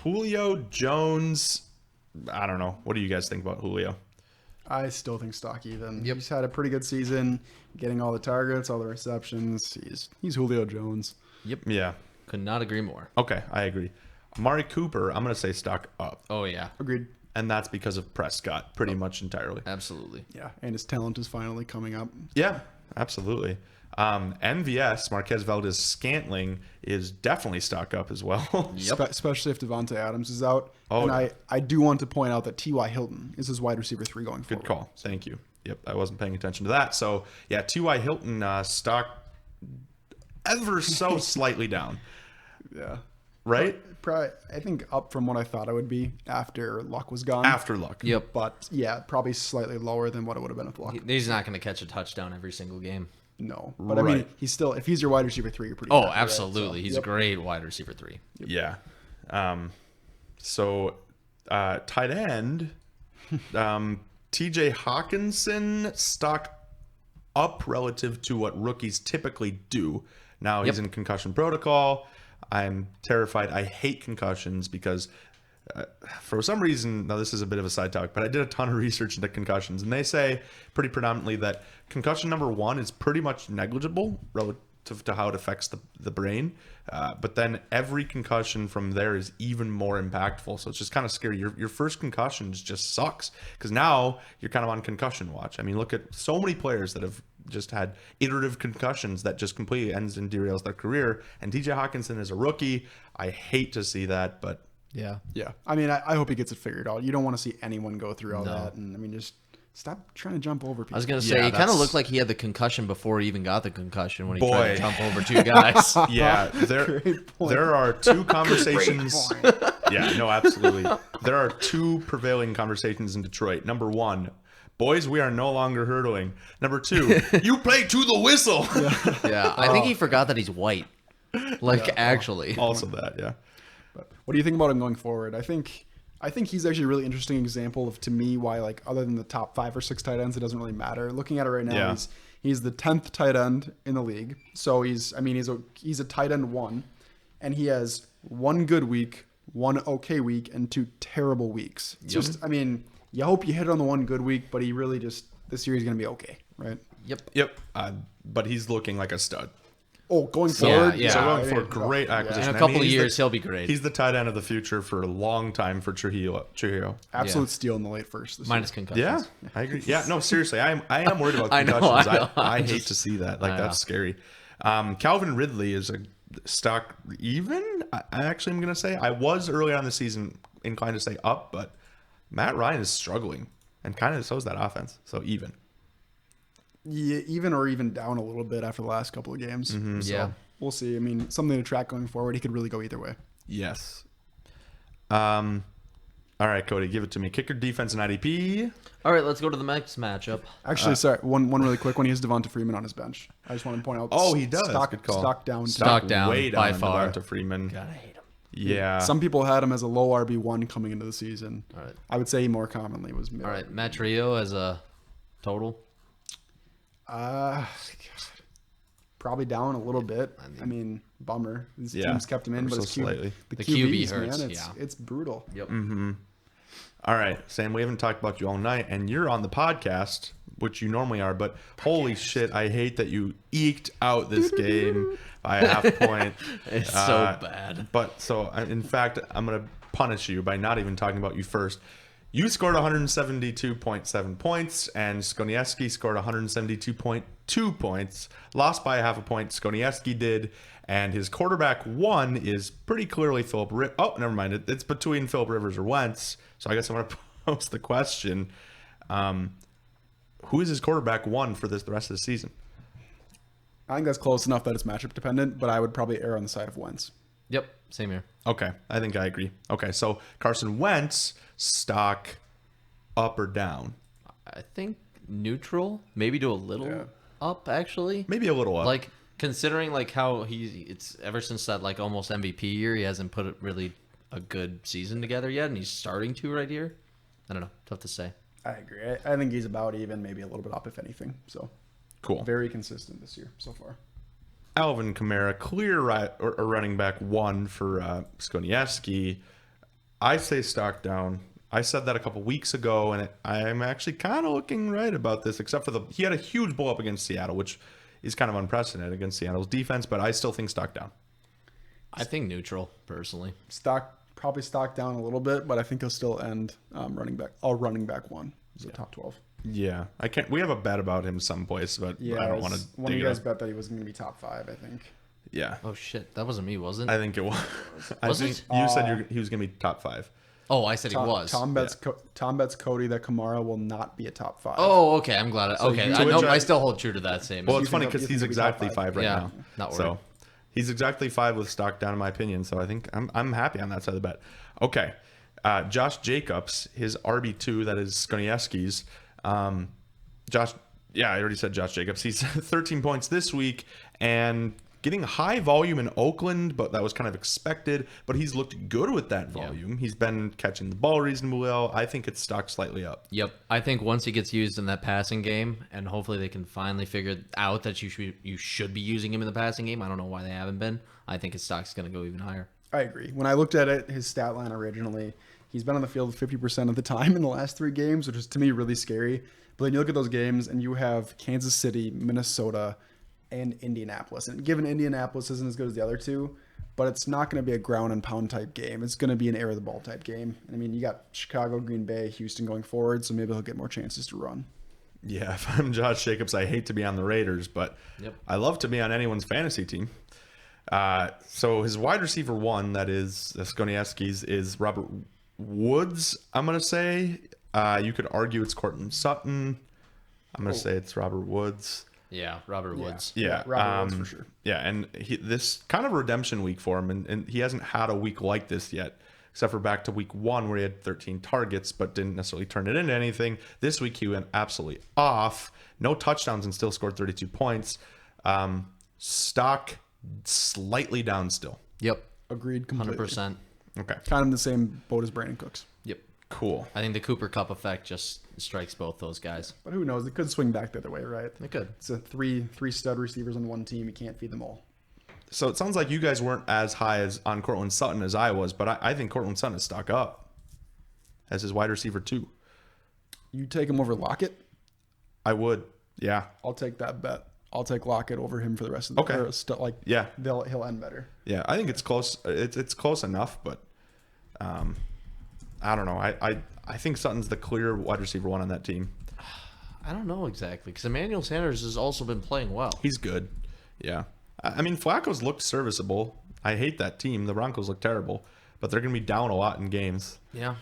Julio Jones, I don't know. What do you guys think about Julio? I still think stock even. Yep. He's had a pretty good season, getting all the targets, all the receptions. He's Julio Jones. Yep. Yeah. Could not agree more. Okay, I agree. Amari Cooper, I'm going to say stock up. Oh, yeah. Agreed. And that's because of Prescott, pretty much entirely. Absolutely. Yeah, and his talent is finally coming up. Yeah, absolutely. MVS, Marquez Valdez Scantling, is definitely stock up as well. Yep. Especially if Devontae Adams is out. Oh, and yeah. I do want to point out that T.Y. Hilton is his wide receiver 3 going forward. Good call. Thank you. Yep, I wasn't paying attention to that. So, yeah, T.Y. Hilton stock ever so slightly down, Yeah. right? Probably, I think up from what I thought it would be after Luck was gone. After Luck. Yep. But yeah, probably slightly lower than what it would have been with Luck. He's not going to catch a touchdown every single game. No. But I mean, Right. he's still, if he's your wide receiver 3, you're pretty Oh, happy, right? absolutely. So, He's yep. a great wide receiver 3. Yeah. Tight end, TJ Hawkinson stock up relative to what rookies typically do. Now he's in concussion protocol. I'm terrified. I hate concussions because for some reason, now this is a bit of a side talk, but I did a ton of research into concussions, and they say pretty predominantly that concussion number 1 is pretty much negligible relative to how it affects the brain. But then every concussion from there is even more impactful. So it's just kind of scary. Your first concussion just sucks because now you're kind of on concussion watch. I mean, look at so many players that have just had iterative concussions that just completely ends and derails their career. And TJ Hawkinson is a rookie. I hate to see that, but Yeah. Yeah. I mean, I hope he gets it figured out. You don't want to see anyone go through all No. that. And I mean, just stop trying to jump over people. I was going to say, Yeah, he kind of that's- looked like he had the concussion before he even got the concussion when he Boy. tried to jump over 2 guys. yeah, Great point. there are 2 conversations. Yeah, no, absolutely. There are 2 prevailing conversations in Detroit. Number 1, boys, we are no longer hurdling. Number 2, you play to the whistle. Yeah. I think he forgot that he's white. Like, actually. Also that, yeah. But what do you think about him going forward? I think he's actually a really interesting example of, to me, why, like, other than the top 5 or 6 tight ends, it doesn't really matter. Looking at it right now, Yeah. he's the 10th tight end in the league. So he's a tight end 1, and he has 1 good week, 1 okay week, and 2 terrible weeks. It's just, I mean, you hope you hit on the 1 good week, but he really just, this year he's going to be okay, right? Yep. But he's looking like a stud. Oh, going So, forward? yeah. So I going for a great acquisition. In a I couple mean, of he's years, the- he'll be great. He's the tight end of the future for a long time for Trujillo. Absolute steal in the late first this Minus year. concussions. Yeah, I agree. Yeah, no, seriously, I am worried about I know, concussions. I know. I I'm hate just- to see that. Like, I that's know. scary. Calvin Ridley is a stock even. I actually am going to say I was early on the season inclined to say up, but Matt Ryan is struggling, and kind of so is that offense. So even. Yeah, even down a little bit after the last couple of games. Mm-hmm. So Yeah. we'll see. I mean, something to track going forward. He could really go either way. Yes. All right, Cody, give it to me. Kicker, defense, and IDP. All right, let's go to the next matchup. Actually, sorry, one really quick one. He has Devonta Freeman on his bench. I just want to point out. Oh, he does. Stock, Good call. stock down. Stock down, way down by on far. Devonta Freeman. God, I hate him. Yeah. Some people had him as a low RB1 coming into the season. All right. I would say he more commonly was mid. All right, Matt Trio as a total. Probably down a little bit. I mean, bummer. These Yeah, teams kept him in, ever but so his slightly. the The QBs, QB hurts, man, yeah. it's brutal. Yep. All right, Sam, we haven't talked about you all night, and you're on the podcast, which you normally are, but holy shit, I hate that you eked out this game by a half point. It's so bad. But so, in fact, I'm going to punish you by not even talking about you first. You scored 172.7 points, and Skonieski scored 172.2 points. Lost by a half a point, Skonieski did, and his quarterback 1 is pretty clearly Philip Rivers. Oh, never mind. It's between Philip Rivers or Wentz. So I guess I'm going to pose the question. Who is his quarterback 1 for the rest of the season? I think that's close enough that it's matchup dependent, but I would probably err on the side of Wentz. Yep, same here. Okay, I think I agree. Okay, so Carson Wentz, stock up or down? I think neutral, maybe do a little up actually. Maybe a little up. Like considering like how it's ever since that like almost MVP year, he hasn't put really a good season together yet, and he's starting to right here. I don't know, tough to say. I agree. I think he's about even, maybe a little bit up if anything. So Cool. very consistent this year so far. Alvin Kamara, clear running back 1 for Skoniewski. I say stock down. I said that a couple weeks ago, and I'm actually kind of looking right about this, except for he had a huge blow up against Seattle, which is kind of unprecedented against Seattle's defense, but I still think stock down. I think neutral personally. Probably stock down a little bit, but I think he'll still end running back 1 is a top 12. Yeah, I can't. We have a bet about him someplace, but Yeah, I don't want to. one of you guys bet that he was going to be top 5, I think. Yeah, Oh shit, that wasn't me, was it? I think it was. I Was think it? you said he was going to be top 5. Oh, I said he was. Tom bets Cody that Kamara will not be a top 5. Oh, okay. I'm glad. I still hold true to that same. Well, it's You funny think because he'll he's be top exactly 5 right Yeah, now. not worried. So he's exactly 5 with stock down, in my opinion. So I think I'm happy on that side of the bet. Okay, Josh Jacobs, his RB2, that is Skoniewski's. I already said Josh Jacobs. He's 13 points this week and getting high volume in Oakland, but that was kind of expected. But he's looked good with that volume. Yeah. He's been catching the ball reasonably well. I think it's stocked slightly up. Yep. I think once he gets used in that passing game, and hopefully they can finally figure out that you should be using him in the passing game. I don't know why they haven't been. I think his stock's going to go even higher. I agree. When I looked at it, his stat line originally, he's been on the field 50% of the time in the last 3 games, which is to me really scary. But then you look at those games and you have Kansas City, Minnesota, and Indianapolis. And given Indianapolis isn't as good as the other 2, but it's not going to be a ground and pound type game. It's going to be an air of the ball type game. I mean, you got Chicago, Green Bay, Houston going forward, so maybe he'll get more chances to run. Yeah, if I'm Josh Jacobs, I hate to be on the Raiders, but I love to be on anyone's fantasy team. So his wide receiver 1, that is Skoniewski's, is Robert Woods, I'm going to say. You could argue it's Courtland Sutton. I'm going to say it's Robert Woods. Yeah, Robert Woods. Yeah, Robert Woods for sure. Yeah, and this kind of a redemption week for him, and he hasn't had a week like this yet, except for back to week 1 where he had 13 targets but didn't necessarily turn it into anything. This week he went absolutely off. No touchdowns and still scored 32 points. Stock slightly down still. Yep. Agreed completely. 100%. Okay. Kind of in the same boat as Brandon Cooks. Yep. Cool. I think the Cooper Cup effect just strikes both those guys. But who knows? It could swing back the other way, right? It could. It's a three stud receivers on one team. You can't feed them all. So it sounds like you guys weren't as high as on Courtland Sutton as I was, but I think Courtland Sutton is stock up as his wide receiver 2. You take him over Lockett? I would. Yeah. I'll take that bet. I'll take Lockett over him for the rest of the yeah. He'll end better. Yeah, I think it's close. It's close enough, but I don't know. I think Sutton's the clear wide receiver 1 on that team. I don't know exactly because Emmanuel Sanders has also been playing well. He's good. Yeah. I mean, Flacco's looked serviceable. I hate that team. The Broncos look terrible, but they're going to be down a lot in games. Yeah,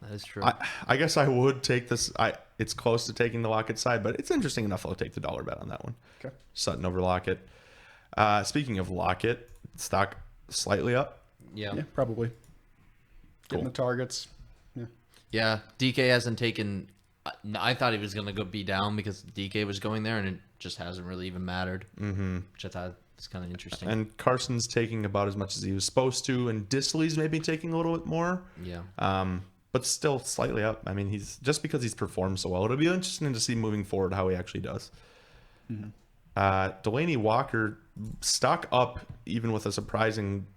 that is true. I guess I would take this. It's close to taking the Lockett side, but it's interesting enough. I'll take the dollar bet on that one. Okay. Sutton over Lockett. Speaking of Lockett, stock slightly up. Yeah. Yeah, probably. Getting the targets. Yeah. Yeah, DK hasn't taken. I thought he was going to be down because DK was going there, and it just hasn't really even mattered. Mm-hmm. Which I thought is kind of interesting. And Carson's taking about as much as he was supposed to, and Disley's maybe taking a little bit more. Yeah. But still slightly up. I mean, he's just because he's performed so well. It'll be interesting to see moving forward how he actually does. Mm-hmm. Delaney Walker, stock up even with a surprising,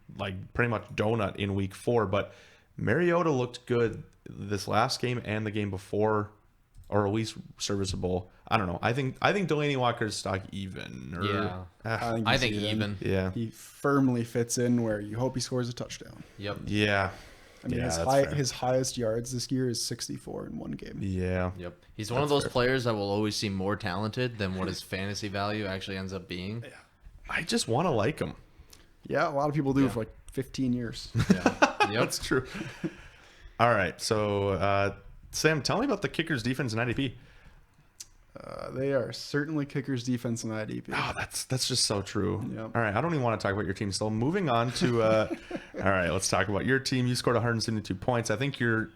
pretty much donut in week 4. But Mariota looked good this last game and the game before, or at least serviceable. I don't know. I think Delaney Walker's stock even. I think even. Yeah. He firmly fits in where you hope he scores a touchdown. Yep. Yeah. I mean, his highest yards this year is 64 in one game. Yeah. Yep. He's one of those players that will always seem more talented than what his fantasy value actually ends up being. I just want to like him. Yeah, a lot of people do for 15 years. Yeah. Yep. That's true. All right. So, Sam, tell me about the Kickers defense and IDP. They are certainly kickers, defense, and IDP. Oh, that's just so true. Yep. All right, I don't even want to talk about your team still. Moving on to, all right, let's talk about your team. You scored 172 points. I think you're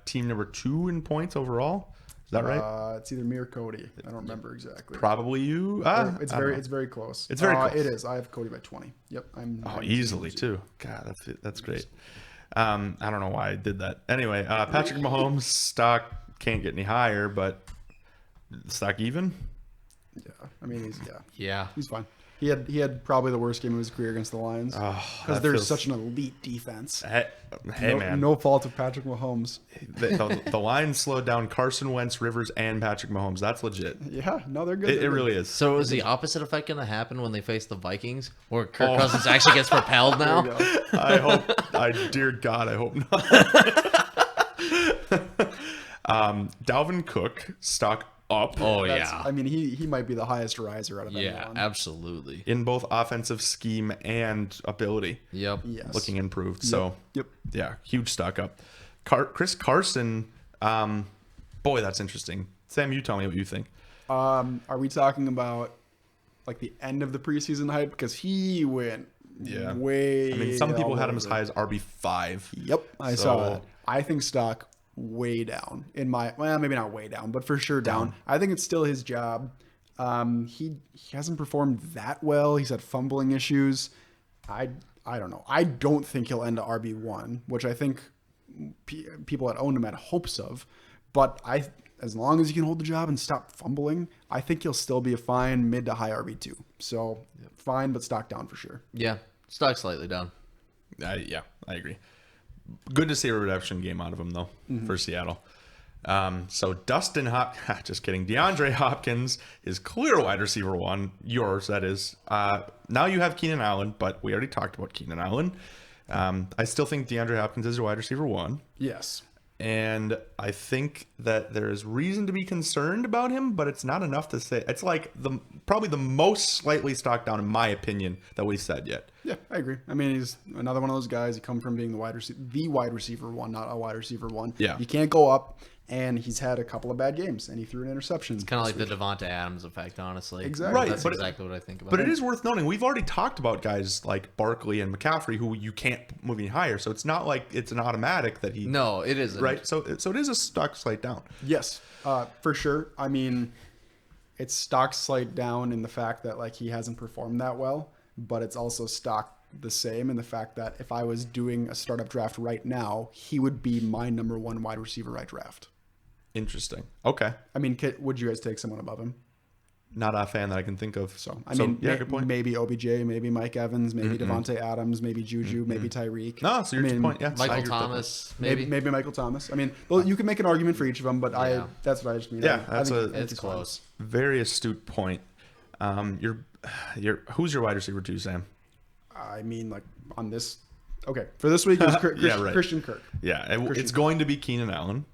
team number 2 in points overall. Is that right? It's either me or Cody. I don't remember exactly. Probably you. It's very close. It's very close. It is. I have Cody by 20. Yep. I'm Easily too. God, that's great. I don't know why I did that. Anyway, Patrick Mahomes stock can't get any higher, but stock even. Yeah. I mean, Yeah. he's fine. He had probably the worst game of his career against the Lions because they're such an elite defense. Hey man, no fault of Patrick Mahomes. The Lions slowed down Carson Wentz, Rivers, and Patrick Mahomes. That's legit. Yeah, no, they're good. It really is. So is the opposite effect going to happen when they face the Vikings, where Kirk Cousins actually gets propelled now? Dear God, I hope not. Dalvin Cook stock up. Oh yeah, I mean, he might be the highest riser out of anyone. absolutely. In both offensive scheme and ability. Yep. Yes. Looking improved. So Yep. yeah, huge stock up. Chris Carson, boy, that's interesting. Sam, you tell me what you think. Are we talking about like the end of the preseason hype? Because he went way. I mean, some people had him as all over. high as RB5. Yep, I saw that. I think stock way down maybe not way down, but for sure down. I think it's still his job. He hasn't performed that well. He's had fumbling issues. I don't know. I don't think he'll end at RB1, which I think people that owned him had hopes of. But as long as he can hold the job and stop fumbling, I think he'll still be a fine mid to high RB2. So fine, but stock down for sure. Yeah, stock slightly down. Yeah, I agree. Good to see a redemption game out of him, though, for Seattle. So Dustin just kidding. DeAndre Hopkins is clear wide receiver 1. Yours, that is. Now you have Keenan Allen, but we already talked about Keenan Allen. I still think DeAndre Hopkins is your wide receiver 1. Yes. And I think that there is reason to be concerned about him, but it's not enough to say. It's like probably the most slightly stocked down, in my opinion, that we said yet. Yeah, I agree. I mean, he's another one of those guys. He come from being the wide receiver 1, not a wide receiver 1. Yeah. You can't go up, and he's had a couple of bad games, and he threw an interception. It's kind of like the Devonta Adams effect, honestly. Exactly. Right, That's but exactly what I think about. But it is worth noting, we've already talked about guys like Barkley and McCaffrey who you can't move any higher. So it's not like it's an automatic that he... No, it isn't. Right? So it is a stock slight down. Yes, for sure. I mean, it's stock slight down in the fact that like he hasn't performed that well, but it's also stock the same in the fact that if I was doing a startup draft right now, he would be my number 1 wide receiver right draft. Interesting. Okay. I mean, would you guys take someone above him? Not a fan that I can think of. So, I mean, yeah, good point. Maybe OBJ, maybe Mike Evans, maybe Devontae Adams, maybe Juju, maybe Tyreek. No, so your point, yeah. I Michael agree with that. Thomas, maybe. Maybe Michael Thomas. I mean, well, you can make an argument for each of them, but Yeah. that's what I just mean. Yeah, I think It's he's fine. close. Very astute point. Who's your wide receiver 2, Sam? I mean, like on this. Okay, for this week, it's Yeah, right. Christian Kirk. Yeah, it's going to be Keenan Allen.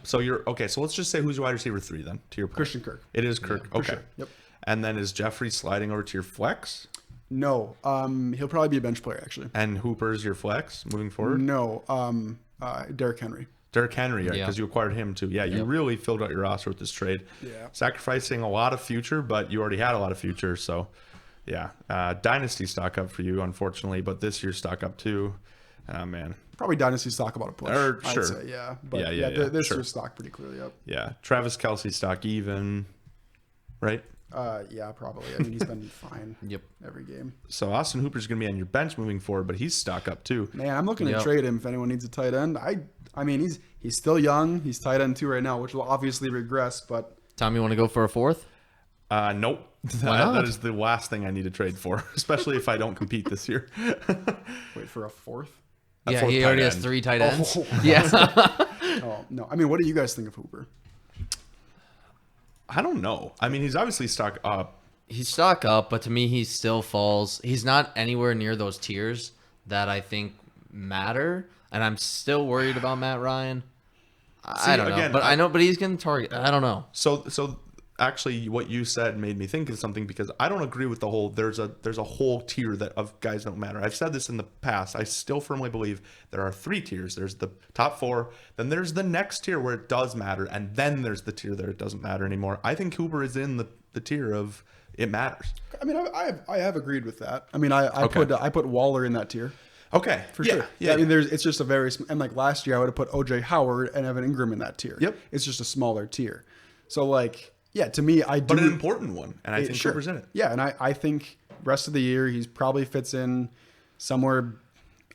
So okay. So let's just say who's your wide receiver 3 then? To your point. Christian Kirk. It is Kirk. Okay. sure. Yep. And then is Jeffrey sliding over to your flex? No, he'll probably be a bench player actually. And Hooper's your flex moving forward? No, Derrick Henry. Derrick Henry, right? Yeah. Because you acquired him too. Yeah, you really filled out your roster with this trade. Yeah. Sacrificing a lot of future, but you already had a lot of future. So, yeah. Dynasty stock up for you, unfortunately, but this year's stock up too. Oh, man. Probably Dynasty stock about a push. Sure. I'd say, yeah. But Yeah, this sure. year's stock pretty clearly up. Yeah. Travis Kelce stock even, right? Yeah, probably. I mean, he's been fine. Yep. Every game. So Austin Hooper's going to be on your bench moving forward, but he's stock up too. Man, I'm looking to Yep. trade him if anyone needs a tight end. I mean, he's still young. He's tight end 2 right now, which will obviously regress, but Tom, you want to go for a 4th? Nope. Why not? That is the last thing I need to trade for, especially if I don't compete this year. wait for a 4th. Yeah, fourth he tight already has end. 3 tight ends. Oh. Yeah. Oh, no. I mean, what do you guys think of Hooper? I don't know. I mean, he's obviously stock up. He's stock up, but to me, he still falls. He's not anywhere near those tiers that I think matter, and I'm still worried about Matt Ryan. See, I don't know, again, but I know, but he's getting target. I don't know. So actually what you said made me think of something, because I don't agree with the whole there's a whole tier that of guys don't matter. I've said this in the past. I still firmly believe there are 3 tiers. There's the top 4, then there's the next tier where it does matter, and then there's the tier that it doesn't matter anymore. I think Cooper is in the tier of it matters. I mean, I have agreed with that. I mean, I put Waller in that tier. Okay, For sure. Yeah. I mean, it's just a very and like last year I would have put OJ Howard and Evan Ingram in that tier. Yep. It's just a smaller tier. So like, yeah, to me, I do. But an important one, and I think sure. Cooper's in it. Yeah, and I think rest of the year he's probably fits in somewhere.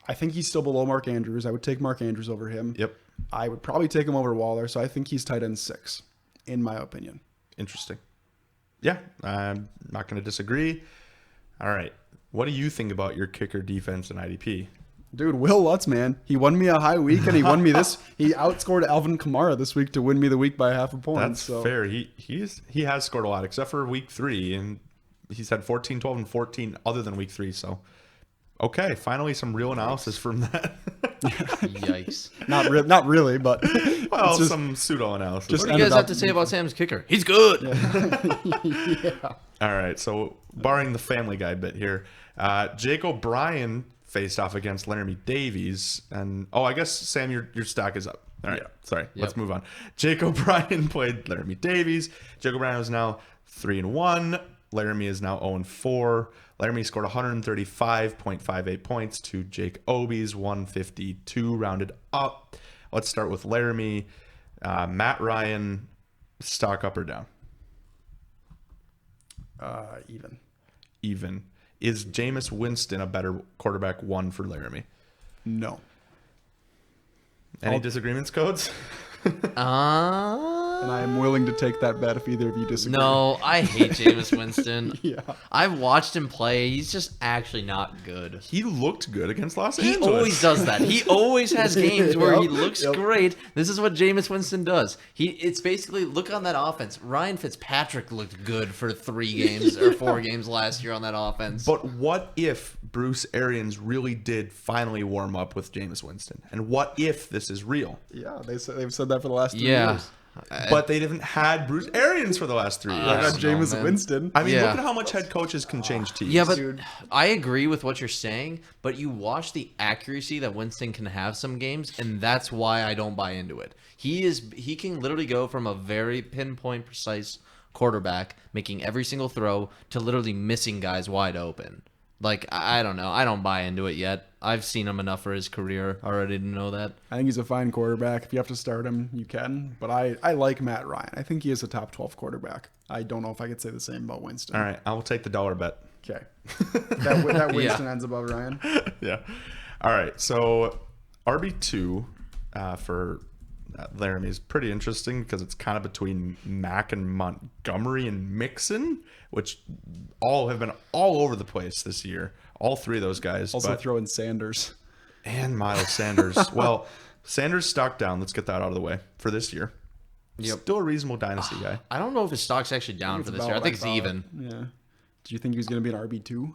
I think he's still below Mark Andrews. I would take Mark Andrews over him. Yep. I would probably take him over Waller. So I think he's tight end 6, in my opinion. Interesting. Yeah, I'm not going to disagree. All right. What do you think about your kicker defense in IDP? Dude, Will Lutz, man. He won me a high week, and he won me this. He outscored Alvin Kamara this week to win me the week by half a point. That's fair. He has scored a lot, except for week 3, and he's had 14, 12, and 14 other than week 3. So, okay, finally some real analysis from that. Yikes. Not really, but Well, some pseudo analysis. just- What do you guys ended have up- to say about Sam's kicker? He's good. yeah. All right, so barring the Family Guy bit here, Jake O'Brien faced off against Laramie Davies, and I guess Sam, your stack is up. All right, sorry, let's move on. Jake O'Brien played Laramie Davies. Jake O'Brien is now 3-1. Laramie is now 0-4. Laramie scored 135.58 points to Jake Obi's 152, rounded up. Let's start with Laramie. Matt Ryan, stock up or down? Even. Even. Is Jameis Winston a better quarterback 1 for Laramie? No. Any disagreements, Codes? And I am willing to take that bet if either of you disagree. No, I hate Jameis Winston. Yeah. I've watched him play. He's just actually not good. He looked good against Los He Angeles. always does that. He always has games where he Yep, looks yep. great. This is what Jameis Winston does. It's basically, look on that offense. Ryan Fitzpatrick looked good for 3 games or 4 games last year on that offense. But what if Bruce Arians really did finally warm up with Jameis Winston? And what if this is real? Yeah, they've said that for the last 3 yeah. years. But they didn't had Bruce Arians for the last 3 years. They got no, Jameis man. Winston. I mean, Yeah. look at how much head coaches can change teams. Yeah, but Dude. I agree with what you're saying, but you watch the accuracy that Winston can have some games, and that's why I don't buy into it. He can literally go from a very pinpoint precise quarterback making every single throw to literally missing guys wide open. Like, I don't know. I don't buy into it yet. I've seen him enough for his career already to know that. I think he's a fine quarterback. If you have to start him, you can. But I like Matt Ryan. I think he is a top 12 quarterback. I don't know if I could say the same about Winston. All right, I will take the dollar bet. Okay. that Winston ends above Ryan. Yeah. All right, so RB2 for Laramie is pretty interesting because it's kind of between Mack and Montgomery and Mixon, which all have been all over the place this year. All 3 of those guys. Also but, throw in Sanders. and Miles Sanders. Well, Sanders stock down. Let's get that out of the way for this year. Yep. Still a reasonable dynasty guy. I don't know if his stock's actually down for this year. I think it's even. Yeah. Do you think he was going to be an RB2?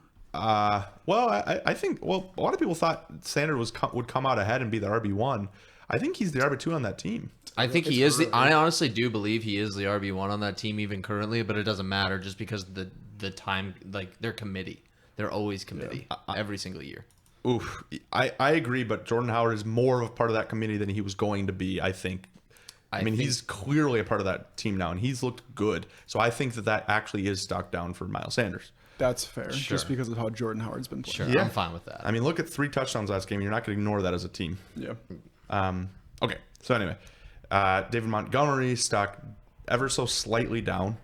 Well, I think a lot of people thought Sanders would come out ahead and be the RB1. I think he's the RB2 on that team. I think he is I honestly do believe he is the RB1 on that team even currently, but it doesn't matter just because the time, like, they're committee. They're always committee every single year. Oof, I agree, but Jordan Howard is more of a part of that committee than he was going to be, I think. I mean, he's clearly a part of that team now, and he's looked good. So I think that actually is stock down for Miles Sanders. That's fair. Just because of how Jordan Howard's been playing. Sure, I'm fine with that. I mean, look at 3 touchdowns last game. You're not going to ignore that as a team. Yeah. Okay, so anyway, David Montgomery stock ever so slightly down,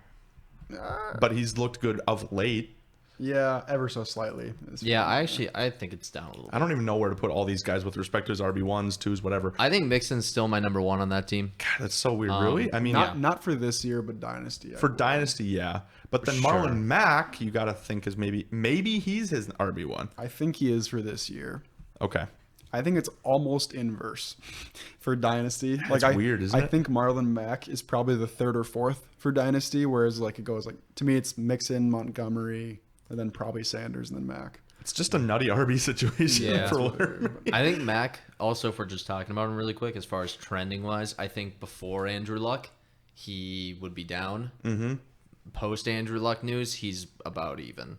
but he's looked good of late. Yeah, ever so slightly. Yeah, I think it's down a little bit. I don't even know where to put all these guys with respect to his RB1s, 2s, whatever. I think Mixon's still my number 1 on that team. God, that's so weird, really? I mean, Not for this year, but Dynasty. for Dynasty, yeah. But then Marlon Mack, you got to think is maybe he's his RB1. I think he is for this year. Okay. I think it's almost inverse for Dynasty. That's weird, isn't it? I think Marlon Mack is probably the 3rd or 4th for Dynasty, whereas like it goes like, to me it's Mixon, Montgomery, and then probably Sanders and then Mack. It's just a nutty RB situation Yeah. for Laramie. I think Mac, also for just talking about him really quick, as far as trending wise, I think before Andrew Luck, he would be down. post Andrew Luck news, he's about even,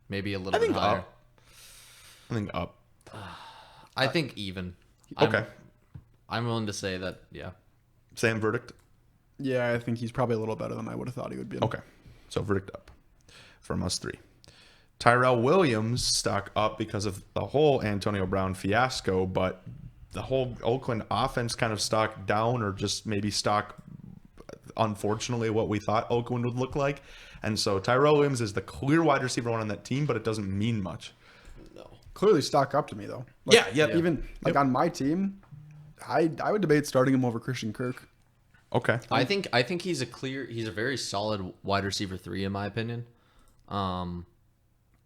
maybe a little I bit think higher. up. I think up. I think even. Okay. I'm willing to say that. Yeah. Same verdict. Yeah, I think he's probably a little better than I would have thought he would be. Okay. So verdict up from us three. Tyrell Williams stock up because of the whole Antonio Brown fiasco, but the whole Oakland offense kind of stock down, or just maybe stock, unfortunately, what we thought Oakland would look like. And so Tyrell Williams is the clear wide receiver one on that team, but it doesn't mean much. Clearly stock up to me though. Yeah. Even like on my team, I would debate starting him over Christian Kirk. Okay. I think he's a very solid wide receiver 3 in my opinion.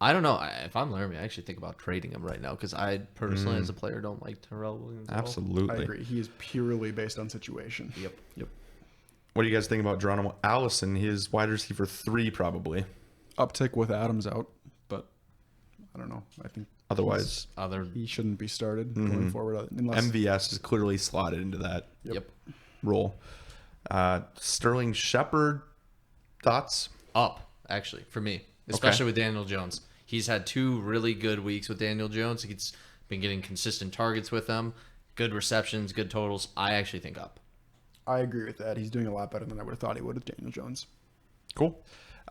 I don't know if I'm Laramie. I actually think about trading him right now because I personally, as a player, don't like Tyrell Williams. At all. Absolutely. I agree. He is purely based on situation. Yep. What do you guys think about Geronimo Allison? His wide receiver 3 probably. Uptick with Adams out, but I don't know. I think Otherwise, he shouldn't be started going forward unless MVS is clearly slotted into that Yep. role. Sterling Shepard, thoughts? Up, actually, for me, especially with Daniel Jones. He's had 2 really good weeks with Daniel Jones. He's been getting consistent targets with them, good receptions, good totals. I actually think up. I agree with that. He's doing a lot better than I would have thought he would with Daniel Jones. Cool.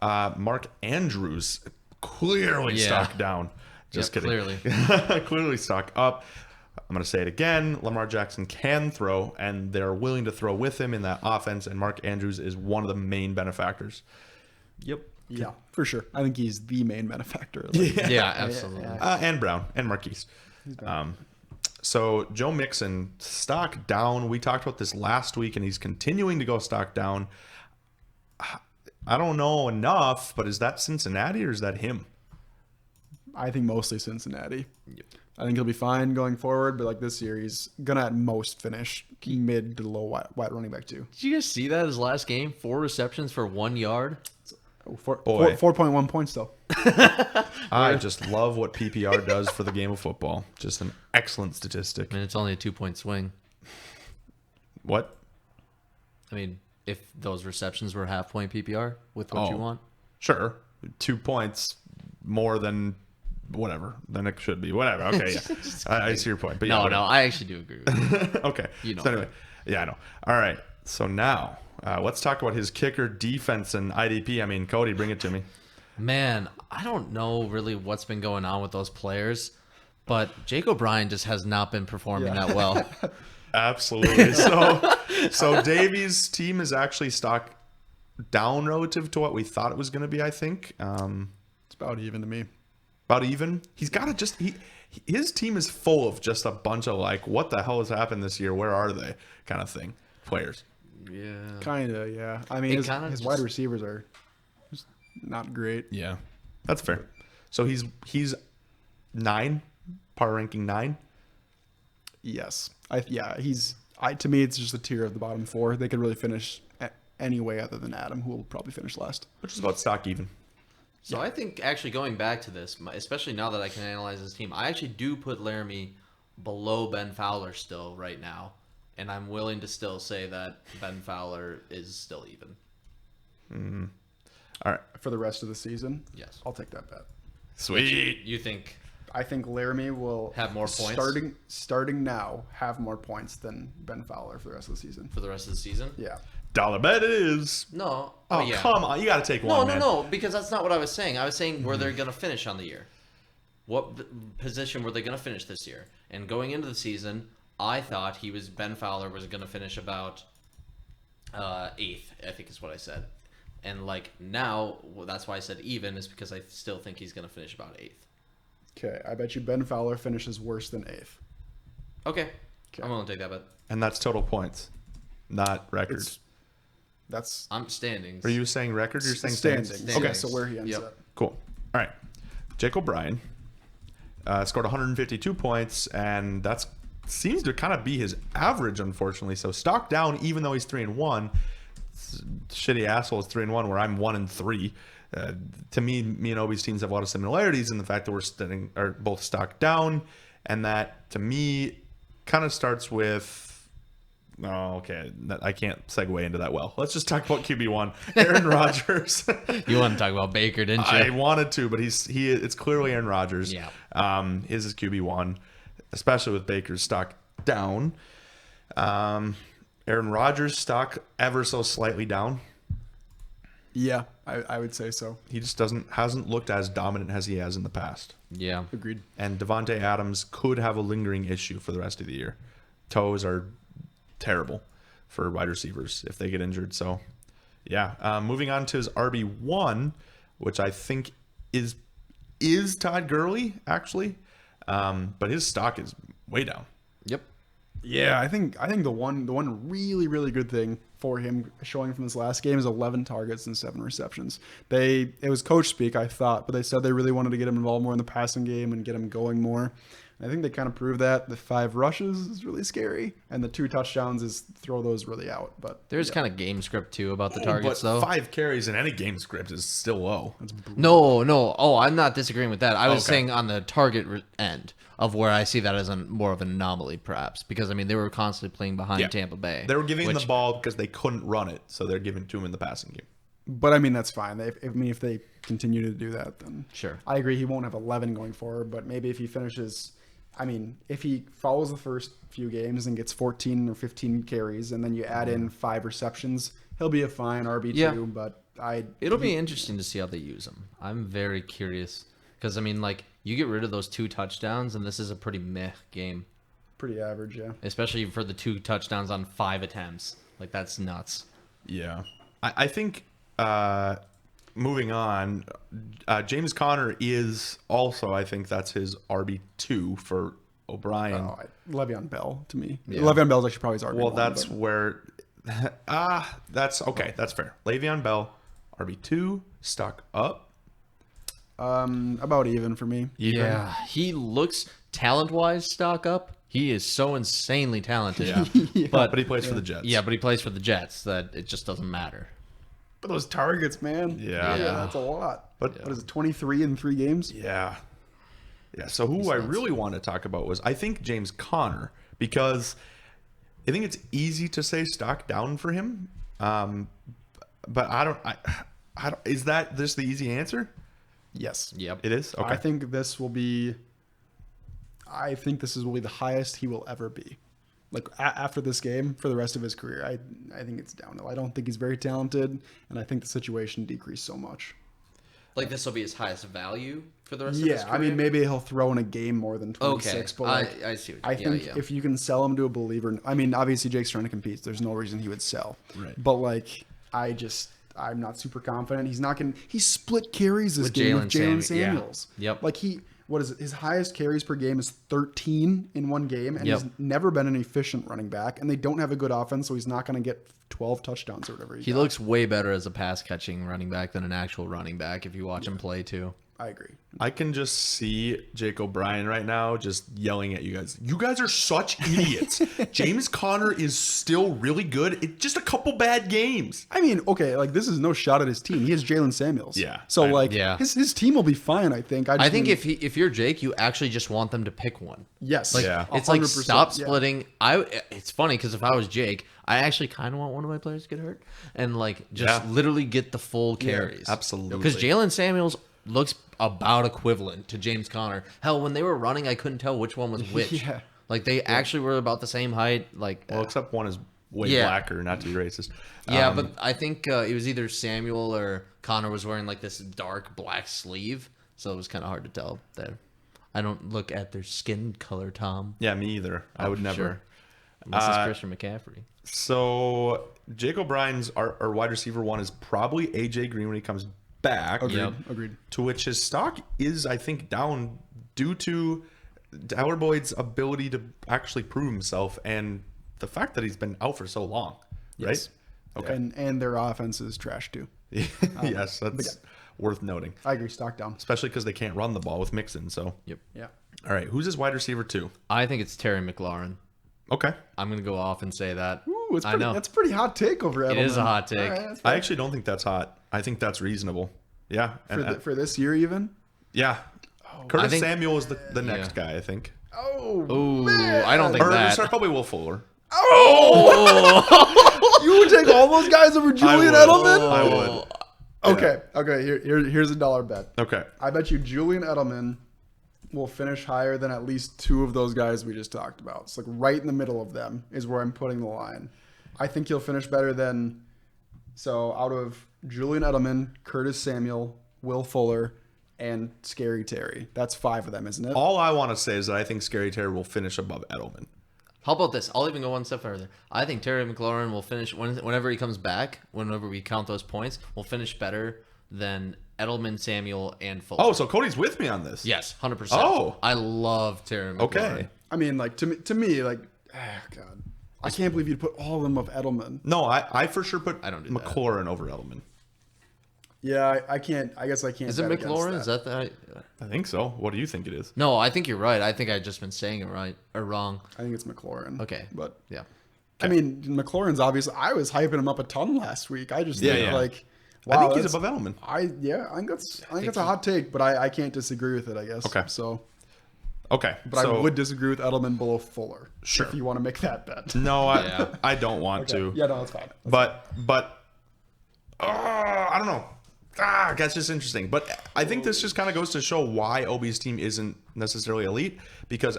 Mark Andrews, clearly stock down. Just kidding. Clearly. Clearly stock up. I'm going to say it again. Lamar Jackson can throw, and they're willing to throw with him in that offense, and Mark Andrews is one of the main benefactors. Yep. Yeah, for sure. I think he's the main benefactor. Yeah, absolutely. And Brown and Marquise. So Joe Mixon, stock down. We talked about this last week, and he's continuing to go stock down. I don't know enough, but is that Cincinnati or is that him? I think mostly Cincinnati. Yep. I think he'll be fine going forward, but like this year, he's gonna at most finish mid to low wide running back 2. Did you guys see that his last game? 4 receptions for 1 yard. 4.1 points though. I just love what PPR does for the game of football. Just an excellent statistic. I mean, it's only a 2-point swing. What? I mean, if those receptions were half-point PPR with what you want. Sure. 2 points more than whatever than it should be. Whatever. Okay, yeah. I see your point. But yeah, No, I actually do agree with you. Okay. You know so anyway, yeah, I know. All right. So now let's talk about his kicker, defense, and IDP. I mean, Cody, bring it to me. Man, I don't know really what's been going on with those players, but Jake O'Brien just has not been performing that well. Absolutely. So Davies' team is actually stock down relative to what we thought it was going to be, I think. It's about even to me. About even. He's got to just his team is full of just a bunch of like, what the hell has happened this year? Where are they? Kind of thing. Players. Yeah. Kinda, yeah. I mean, his just- wide receivers are just not great. Yeah. That's fair. So he's 9, par ranking 9. Yes, to me, it's just a tier of the bottom 4. They could really finish any way other than Adam, who will probably finish last. Which is about stock even. So I think actually going back to this, especially now that I can analyze his team, I actually do put Laramie below Ben Fowler still right now. And I'm willing to still say that Ben Fowler is still even. All right. For the rest of the season, Yes. I'll take that bet. Sweet. You think I think Laramie will have more points? Starting now, have more points than Ben Fowler for the rest of the season. for the rest of the season? Yeah. Dollar bet it is. No. Oh, yeah. come on. You got to take one, man. No, because that's not what I was saying. I was saying where they're going to finish on the year. What position were they going to finish this year? And going into the season, I thought Ben Fowler was going to finish about 8th, I think is what I said. And like now, that's why I said even, is because I still think he's going to finish about 8th. Okay, I bet you Ben Fowler finishes worse than 8th. Okay. I'm willing to take that bet. And that's total points, not records. That's I'm standings. Are you saying record? You're saying standing. standings? Okay, Standings. so where he ends Yep. up. Cool. All right. Jake O'Brien scored 152 points, and that seems to kind of be his average, unfortunately. So stock down, even though he's 3-1. Shitty asshole is 3-1, where I'm 1-3. To me and Obi's teams have a lot of similarities in the fact that are both stock down, and that to me kind of starts with Oh, okay. I can't segue into that well. Let's just talk about QB1. Aaron Rodgers. You want to talk about Baker, didn't you? I wanted to, but it's clearly Aaron Rodgers. Yeah. His is QB1, especially with Baker's stock down. Aaron Rodgers' stock ever so slightly down. Yeah, I would say so. He just hasn't looked as dominant as he has in the past. Yeah. Agreed. And Devontae Adams could have a lingering issue for the rest of the year. Toes are terrible for wide receivers if they get injured. So, yeah. Moving on to his RB1, which I think is Todd Gurley, actually. But his stock is way down. Yep. Yeah, I think the one really, really good thing for him showing from this last game is 11 targets and 7 receptions. It was coach speak, I thought, but they said they really wanted to get him involved more in the passing game and get him going more. And I think they kind of proved that. The 5 rushes is really scary, and the 2 touchdowns is throw those really out. But There's kind of game script too about the targets, though. 5 carries in any game script is still low. No. Oh, I'm not disagreeing with that. I was Okay. saying on the target end of where I see that as more of an anomaly, perhaps, because I mean they were constantly playing behind Yeah. Tampa Bay. They were giving which- the ball because they couldn't run it, so they're giving it to him in the passing game. But I mean that's fine. If they continue to do that, then Sure. I agree. He won't have 11 going forward, but maybe if he finishes, if he follows the first few games and gets 14 or 15 carries, and then you add in 5 receptions, he'll be a fine RB2. Yeah. But It'll be interesting to see how they use him. I'm very curious because I mean, like, you get rid of those 2 touchdowns, and this is a pretty meh game, pretty average, yeah. especially for the 2 touchdowns on 5 attempts. Like, that's nuts. Yeah. I think moving on, James Conner is also, I think that's his RB2 for O'Brien. Le'Veon Bell to me. Yeah. Le'Veon Bell's actually probably his RB1. Well, that's but where that's okay. That's fair. Le'Veon Bell, RB2, stock up. about even for me. Even. Yeah, he looks talent-wise stock up. He is so insanely talented. Yeah. But he plays for the Jets. Yeah, but he plays for the Jets. That it just doesn't matter. But those targets, man. Yeah. That's a lot. But- what is it, 23 in 3 games? Yeah. Yeah. So who I really want to talk about was I think James Conner, because I think it's easy to say stock down for him. But I don't is that just the easy answer? Yes. Yep. It is? Okay. I think this will be the highest he will ever be. Like after this game for the rest of his career, I think it's downhill. I don't think he's very talented, and I think the situation decreased so much. Like, this will be his highest value for the rest of his Yeah, career? I mean, maybe he'll throw in a game more than 26, but like, I see what I think if you can sell him to a believer, I mean, obviously Jake's trying to compete. So there's no reason he would sell. Right. But like, I'm not super confident. He's not going to, he split carries this game with Jalen Samuels. Yeah. Yep. Like what is it? His highest carries per game is 13 in one game, and Yep. he's never been an efficient running back, and they don't have a good offense, so he's not going to get 12 touchdowns or whatever. He looks way better as a pass catching running back than an actual running back if you watch him play too. I agree. I can just see Jake O'Brien right now just yelling at you guys. You guys are such idiots. James Conner is still really good. It's just a couple bad games. I mean, okay, like this is no shot at his team. He has Jalen Samuels. Yeah, So I know. like, Yeah. his team will be fine. I think. I think mean, if you're Jake, you actually just want them to pick one. yes, Like, Yeah. it's like 100%, stop yeah. splitting. It's funny because if I was Jake, I actually kind of want one of my players to get hurt and like just Yeah. literally get the full carries. absolutely. Because Jalen Samuels looks about equivalent to James Conner. Hell, when they were running, I couldn't tell which one was which. Yeah. Like they actually were about the same height. Like Well, except one is way Yeah. blacker, not to be racist. yeah, but I think it was either Samuel or Connor was wearing like this dark black sleeve, so it was kind of hard to tell there. I don't look at their skin color, Tom. Yeah, me either. I would never. Sure. Unless it's Christian McCaffrey. So Jake O'Brien's our wide receiver one is probably AJ Green when he comes back. Agreed. Yep. Agreed. To which his stock is, I think, down due to Tyler Boyd's ability to actually prove himself and the fact that he's been out for so long. Yes. Right? Okay. And their offense is trash too. Yes, that's worth noting. I agree. Stock down. Especially because they can't run the ball with Mixon. So, Yep. Yeah. all right, who's his wide receiver two? I think it's Terry McLaurin. Okay. I'm gonna go off and say that. Ooh, I know. That's a pretty hot take over Edelman. It is a hot take. All right, that's I fine. actually don't think that's hot. I think that's reasonable. Yeah. And, for this year even. yeah. Curtis I think- Samuel is the next guy, I think. Oh. Ooh, man. I don't think Or that. sorry, probably Will Fuller. Oh! You would take all those guys over Julian Edelman? I would. Okay. Here's a dollar bet. Okay. I bet you Julian Edelman will finish higher than at least two of those guys we just talked about. It's like right in the middle of them is where I'm putting the line. I think he'll finish better than, so out of Julian Edelman, Curtis Samuel, Will Fuller, and Scary Terry. That's 5 of them, isn't it? All I want to say is that I think Scary Terry will finish above Edelman. How about this? I'll even go one step further. I think Terry McLaurin will finish whenever he comes back. Whenever we count those points, will finish better than Edelman, Samuel, and Fuller. Oh, so Cody's with me on this. Yes, 100%. Oh. I love Terry McLaurin. Okay. I mean, like to me, like, God, I can't believe you'd put all of them of Edelman. No, I for sure put I don't do that. McLaurin over Edelman. Yeah, I can't. I guess I can't. Is it bet against McLaurin? Is that the? I think so. What do you think it is? No, I think you're right. I think I just been saying it right or wrong. I think it's McLaurin. Okay. But Yeah. I mean, McLaurin's obviously. I was hyping him up a ton last week. I just think Yeah. like, I wow, think he's that's- above Edelman. I think that's a hot take, but I can't disagree with it. I guess. Okay. So, Okay. but I would disagree with Edelman below Fuller. Sure. If you want to make that bet. No, Yeah. I don't want to. Yeah, no, that's fine. But I don't know. That's just interesting. But I think this just kind of goes to show why Obi's team isn't necessarily elite, because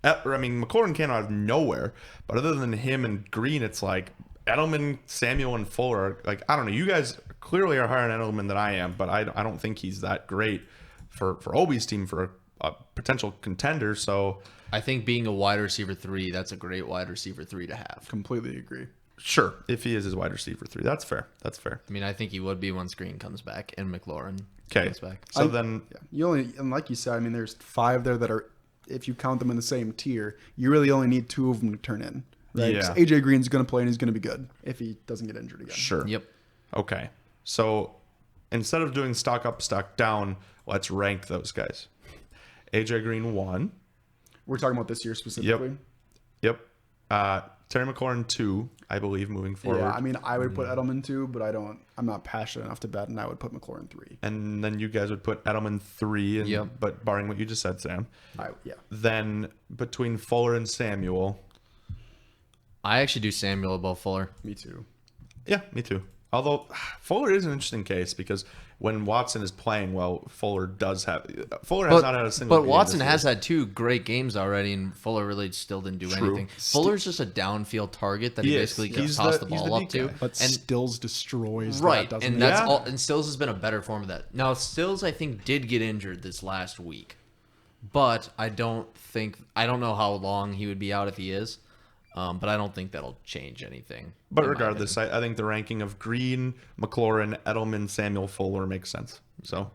McLaurin came out of nowhere. But other than him and Green, it's like Edelman, Samuel, and Fuller are like, I don't know. You guys clearly are higher on Edelman than I am, but I don't think he's that great for Obi's team for a potential contender. So I think being a wide receiver 3, that's a great wide receiver 3 to have. Completely agree. sure, if he is his wide receiver 3, that's fair. That's fair. I mean, I think he would be once Green comes back and McLaurin Okay. comes back. So then, Yeah, you only, and like you said, I mean, there's 5 there that are, if you count them in the same tier, you really only need 2 of them to turn in. Right? 'Cause Yeah. AJ Green's going to play and he's going to be good if he doesn't get injured again. sure. Yep. Okay. So instead of doing stock up, stock down, let's rank those guys. AJ Green 1. We're talking about this year specifically. Yep. Terry McLaurin 2, I believe, moving forward. Yeah, I mean, I would put Edelman 2, but I'm not passionate enough to bet, and I would put McLaurin 3. And then you guys would put Edelman 3, and, Yep. but barring what you just said, Sam. Yeah. Then between Fuller and Samuel. I actually do Samuel above Fuller. Me too. Yeah, me too. Although Fuller is an interesting case because when Watson is playing well, Fuller has not had a single But game Watson this has year. had 2 great games already, and Fuller really still didn't do True. anything. Fuller's just a downfield target that he He is. basically He's gets tossed the- the he's ball the up to. deep guy. But And Stills destroys right, that, doesn't and he? that's Yeah. all. And Stills has been a better form of that. Now Stills, I think, did get injured this last week, but I don't know how long he would be out if he is. But I don't think that'll change anything. But in my regardless, I think the ranking of Green, McLaurin, Edelman, Samuel, Fuller makes sense. So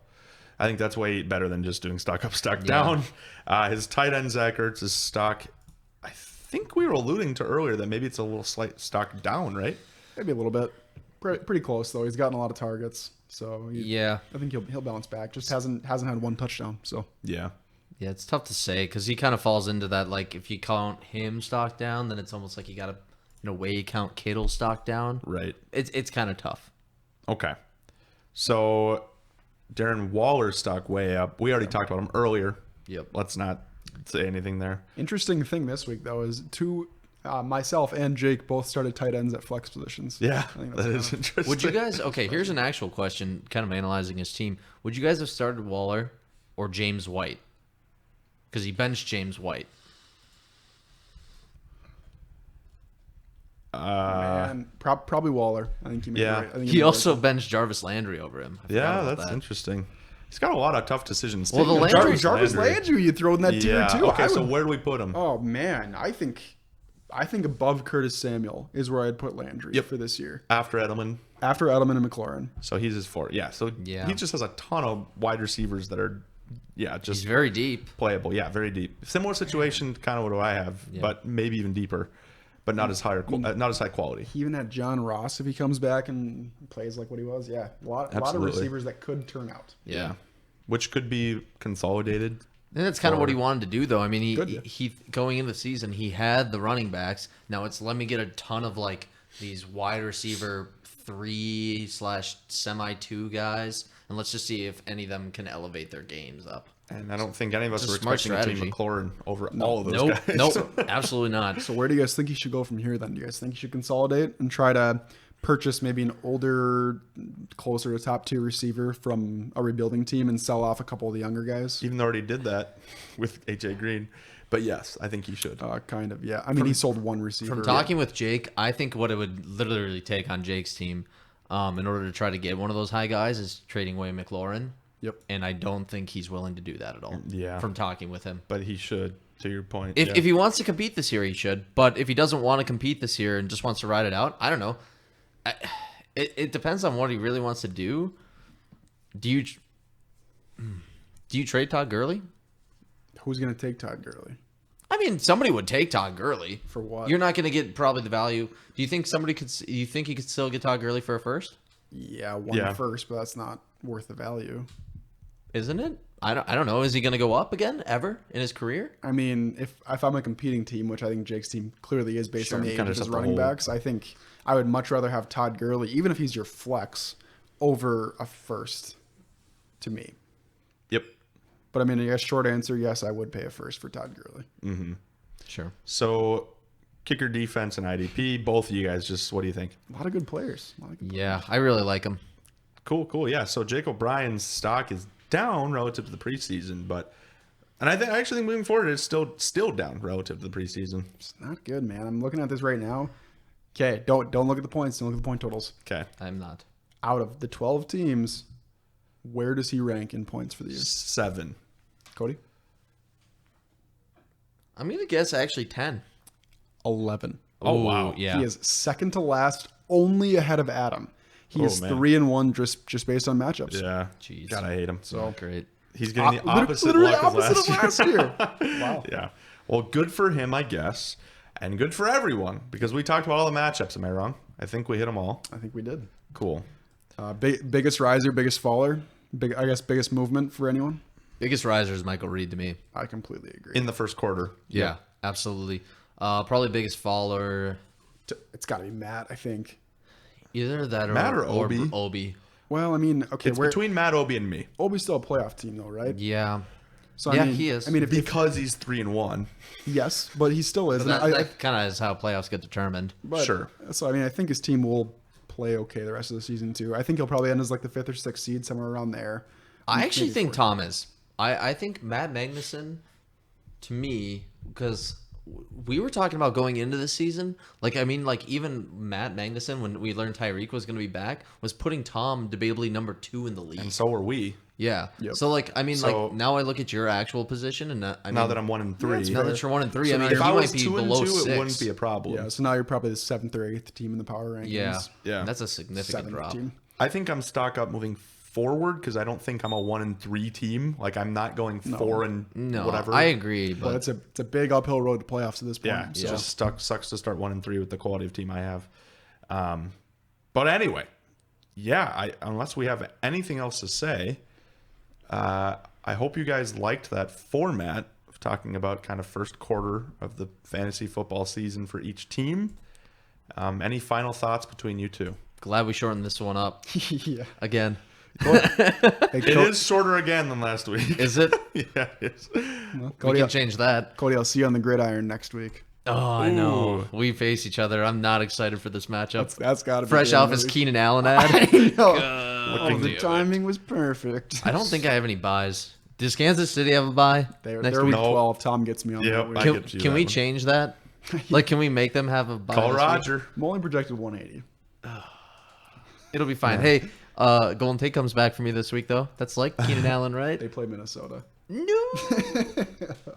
I think that's way better than just doing stock up, stock down. His tight end, Zach Ertz, is stock. I think we were alluding to earlier that maybe it's a little slight stock down, right? Maybe a little bit. Pretty close though. He's gotten a lot of targets, so Yeah. I think he'll bounce back. Just hasn't had 1 touchdown. So Yeah. Yeah, it's tough to say because he kind of falls into that. Like, if you count him stock down, then it's almost like you got to, in a way, count Kittle stock down. Right. It's kind of tough. Okay. So Darren Waller's stock way up. We already talked about him earlier. Yep. Let's not say anything there. interesting thing this week though is myself and Jake both started tight ends at flex positions. Yeah, I think that that's is interesting. Would you guys? Okay, here's an actual question. Kind of analyzing his team. Would you guys have started Waller or James White? Because he benched James White. Man, probably Waller. I think he made Yeah. right. I think He made also right. benched Jarvis Landry over him. I forgot Yeah, about that's that. interesting. He's got a lot of tough decisions. Well, the Speaking of Landry- Jarvis Landry you throw in that tier Yeah. too. Okay, I so would- where do we put him? Oh man, I think above Curtis Samuel is where I'd put Landry Yep. for this year. After Edelman. After Edelman and McLaurin. So he's his 4. Yeah. So Yeah. he just has a ton of wide receivers that are, He's just very deep. playable. Yeah, very deep. Similar situation, kind of what do I have, but maybe even deeper, but not as high quality. He even had John Ross if he comes back and plays like what he was. Yeah, a lot of Absolutely. receivers that could turn out. Yeah. Which could be consolidated. And that's kind of what he wanted to do, though. I mean, Good, yeah. he going into the season, he had the running backs. Now it's let me get a ton of like these wide receiver 3/semi 2 guys and let's just see if any of them can elevate their games up. And I don't think any of us It's were a smart expecting Tim strategy. McLaurin over all of those guys. Nope, absolutely not. So where do you guys think he should go from here then? Do you guys think he should consolidate and try to purchase maybe an older, closer to top 2 receiver from a rebuilding team and sell off a couple of the younger guys? Even though already did that with AJ Green. But yes, I think he should. Kind of, yeah. I mean, he sold one receiver. From talking with Jake, I think what it would literally take on Jake's team in order to try to get one of those high guys is trading away McLaurin. Yep. And I don't think he's willing to do that at all. Yeah. From talking with him. But he should, to your point. If he wants to compete this year, he should. But if he doesn't want to compete this year and just wants to ride it out, I don't know. It depends on what he really wants to do. Do you trade Todd Gurley? Who's going to take Todd Gurley? I mean, somebody would take Todd Gurley. For what? You're not going to get probably the value. Do you think you think he could still get Todd Gurley for a first? Yeah, one first, but that's not worth the value. Isn't it? I don't know. Is he going to go up again ever in his career? I mean, if I'm a competing team, which I think Jake's team clearly is based on the age of his running backs, I think I would much rather have Todd Gurley, even if he's your flex, over a first to me. Yep. But I mean, I guess short answer, yes, I would pay a first for Todd Gurley. Mm-hmm. Sure. So, kicker, defense, and IDP, both of you guys, just what do you think? A lot of good players. Yeah, I really like him. Cool. Yeah, so Jake O'Brien's stock is down relative to the preseason, and I actually think moving forward it's still down relative to the preseason. It's not good, man. I'm looking at this right now. Okay, don't look at the points. Don't look at the point totals. Okay. I'm not. Out of the 12 teams, where does he rank in points for the year? 7. Cody? I'm going to guess actually 10. 11. Oh, wow. Yeah. He is second to last, only ahead of Adam. He is man. 3-1 just based on matchups. Yeah. Jeez. God, I hate him. So great. He's getting the opposite literally luck opposite of last year. of last year. Wow. Yeah. Well, good for him, I guess. And good for everyone because we talked about all the matchups. Am I wrong? I think we hit them all. I think we did. Cool. Biggest riser, biggest faller, biggest movement for anyone? Biggest riser is Michael Reed to me. I completely agree. In the first quarter. Yeah, absolutely. Probably biggest faller. It's got to be Matt, I think. Either that Matt or Obi? Obi. Well, I mean, okay, It's between Matt, Obi, and me. Obi's still a playoff team, though, right? Yeah. So Yeah, I mean, he is. I mean, Because he's 3-1. yes, but he still is. But And that kind of is how playoffs get determined. but- Sure. So I mean, I think his team will play okay the rest of the season too. I think he'll probably end as like the 5th or 6th seed, somewhere around there. I actually Maybe think 4th. Tom is. I think Matt Magnuson, to me, because we were talking about going into the season, even Matt Magnuson, when we learned Tyreek was going to be back, was putting Tom debatably number 2 in the league. And so are we. Yeah. Yep. So So- now I look at your actual position, and Now that I'm 1 and 3. now that you're 1 and 3, So I mean, now if I you was might be 2 and below 2, 6. it wouldn't be a problem. Yeah, so now you're probably the 7th or 8th team in the power rankings. Yeah. Yeah. That's a significant 7th drop. team. I think I'm stock up moving forward because I don't think I'm a 1 and 3 team. Like I'm not going 4 and No, whatever. I agree, But but it's a big uphill road to playoffs at this point. Yeah, it So just sucks to start 1 and 3 with the quality of team I have. But anyway, yeah. Unless we have anything else to say, I hope you guys liked that format of talking about kind of first quarter of the fantasy football season for each team. Any final thoughts between you two? glad we shortened this one up yeah. again. Hey, It is shorter again than last week. Is it? Yeah, it is. We Cody, can change that. I'll see you on the gridiron next week. Oh, I know. Ooh. We face each other. I'm not excited for this matchup. That's got to be Fresh the off end of his the- Keenan Allen ad. I know. God The damn it. timing was perfect. I don't think I have any buys. Does Kansas City have a buy They're next week week? No. 12. Tom gets me on Yep, that week. I Can, get you can that we one. change that? Like, can we make them have a buy? Call this week? Roger. I'm only projected 180. It'll be fine. Hey, Golden Tate comes back for me this week, though. That's like Keenan Allen, right? They play Minnesota. No.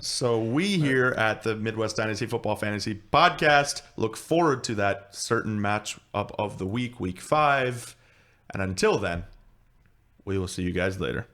So we here at the Midwest Dynasty Football Fantasy Podcast look forward to that certain match up of the week 5. And until then, we will see you guys later.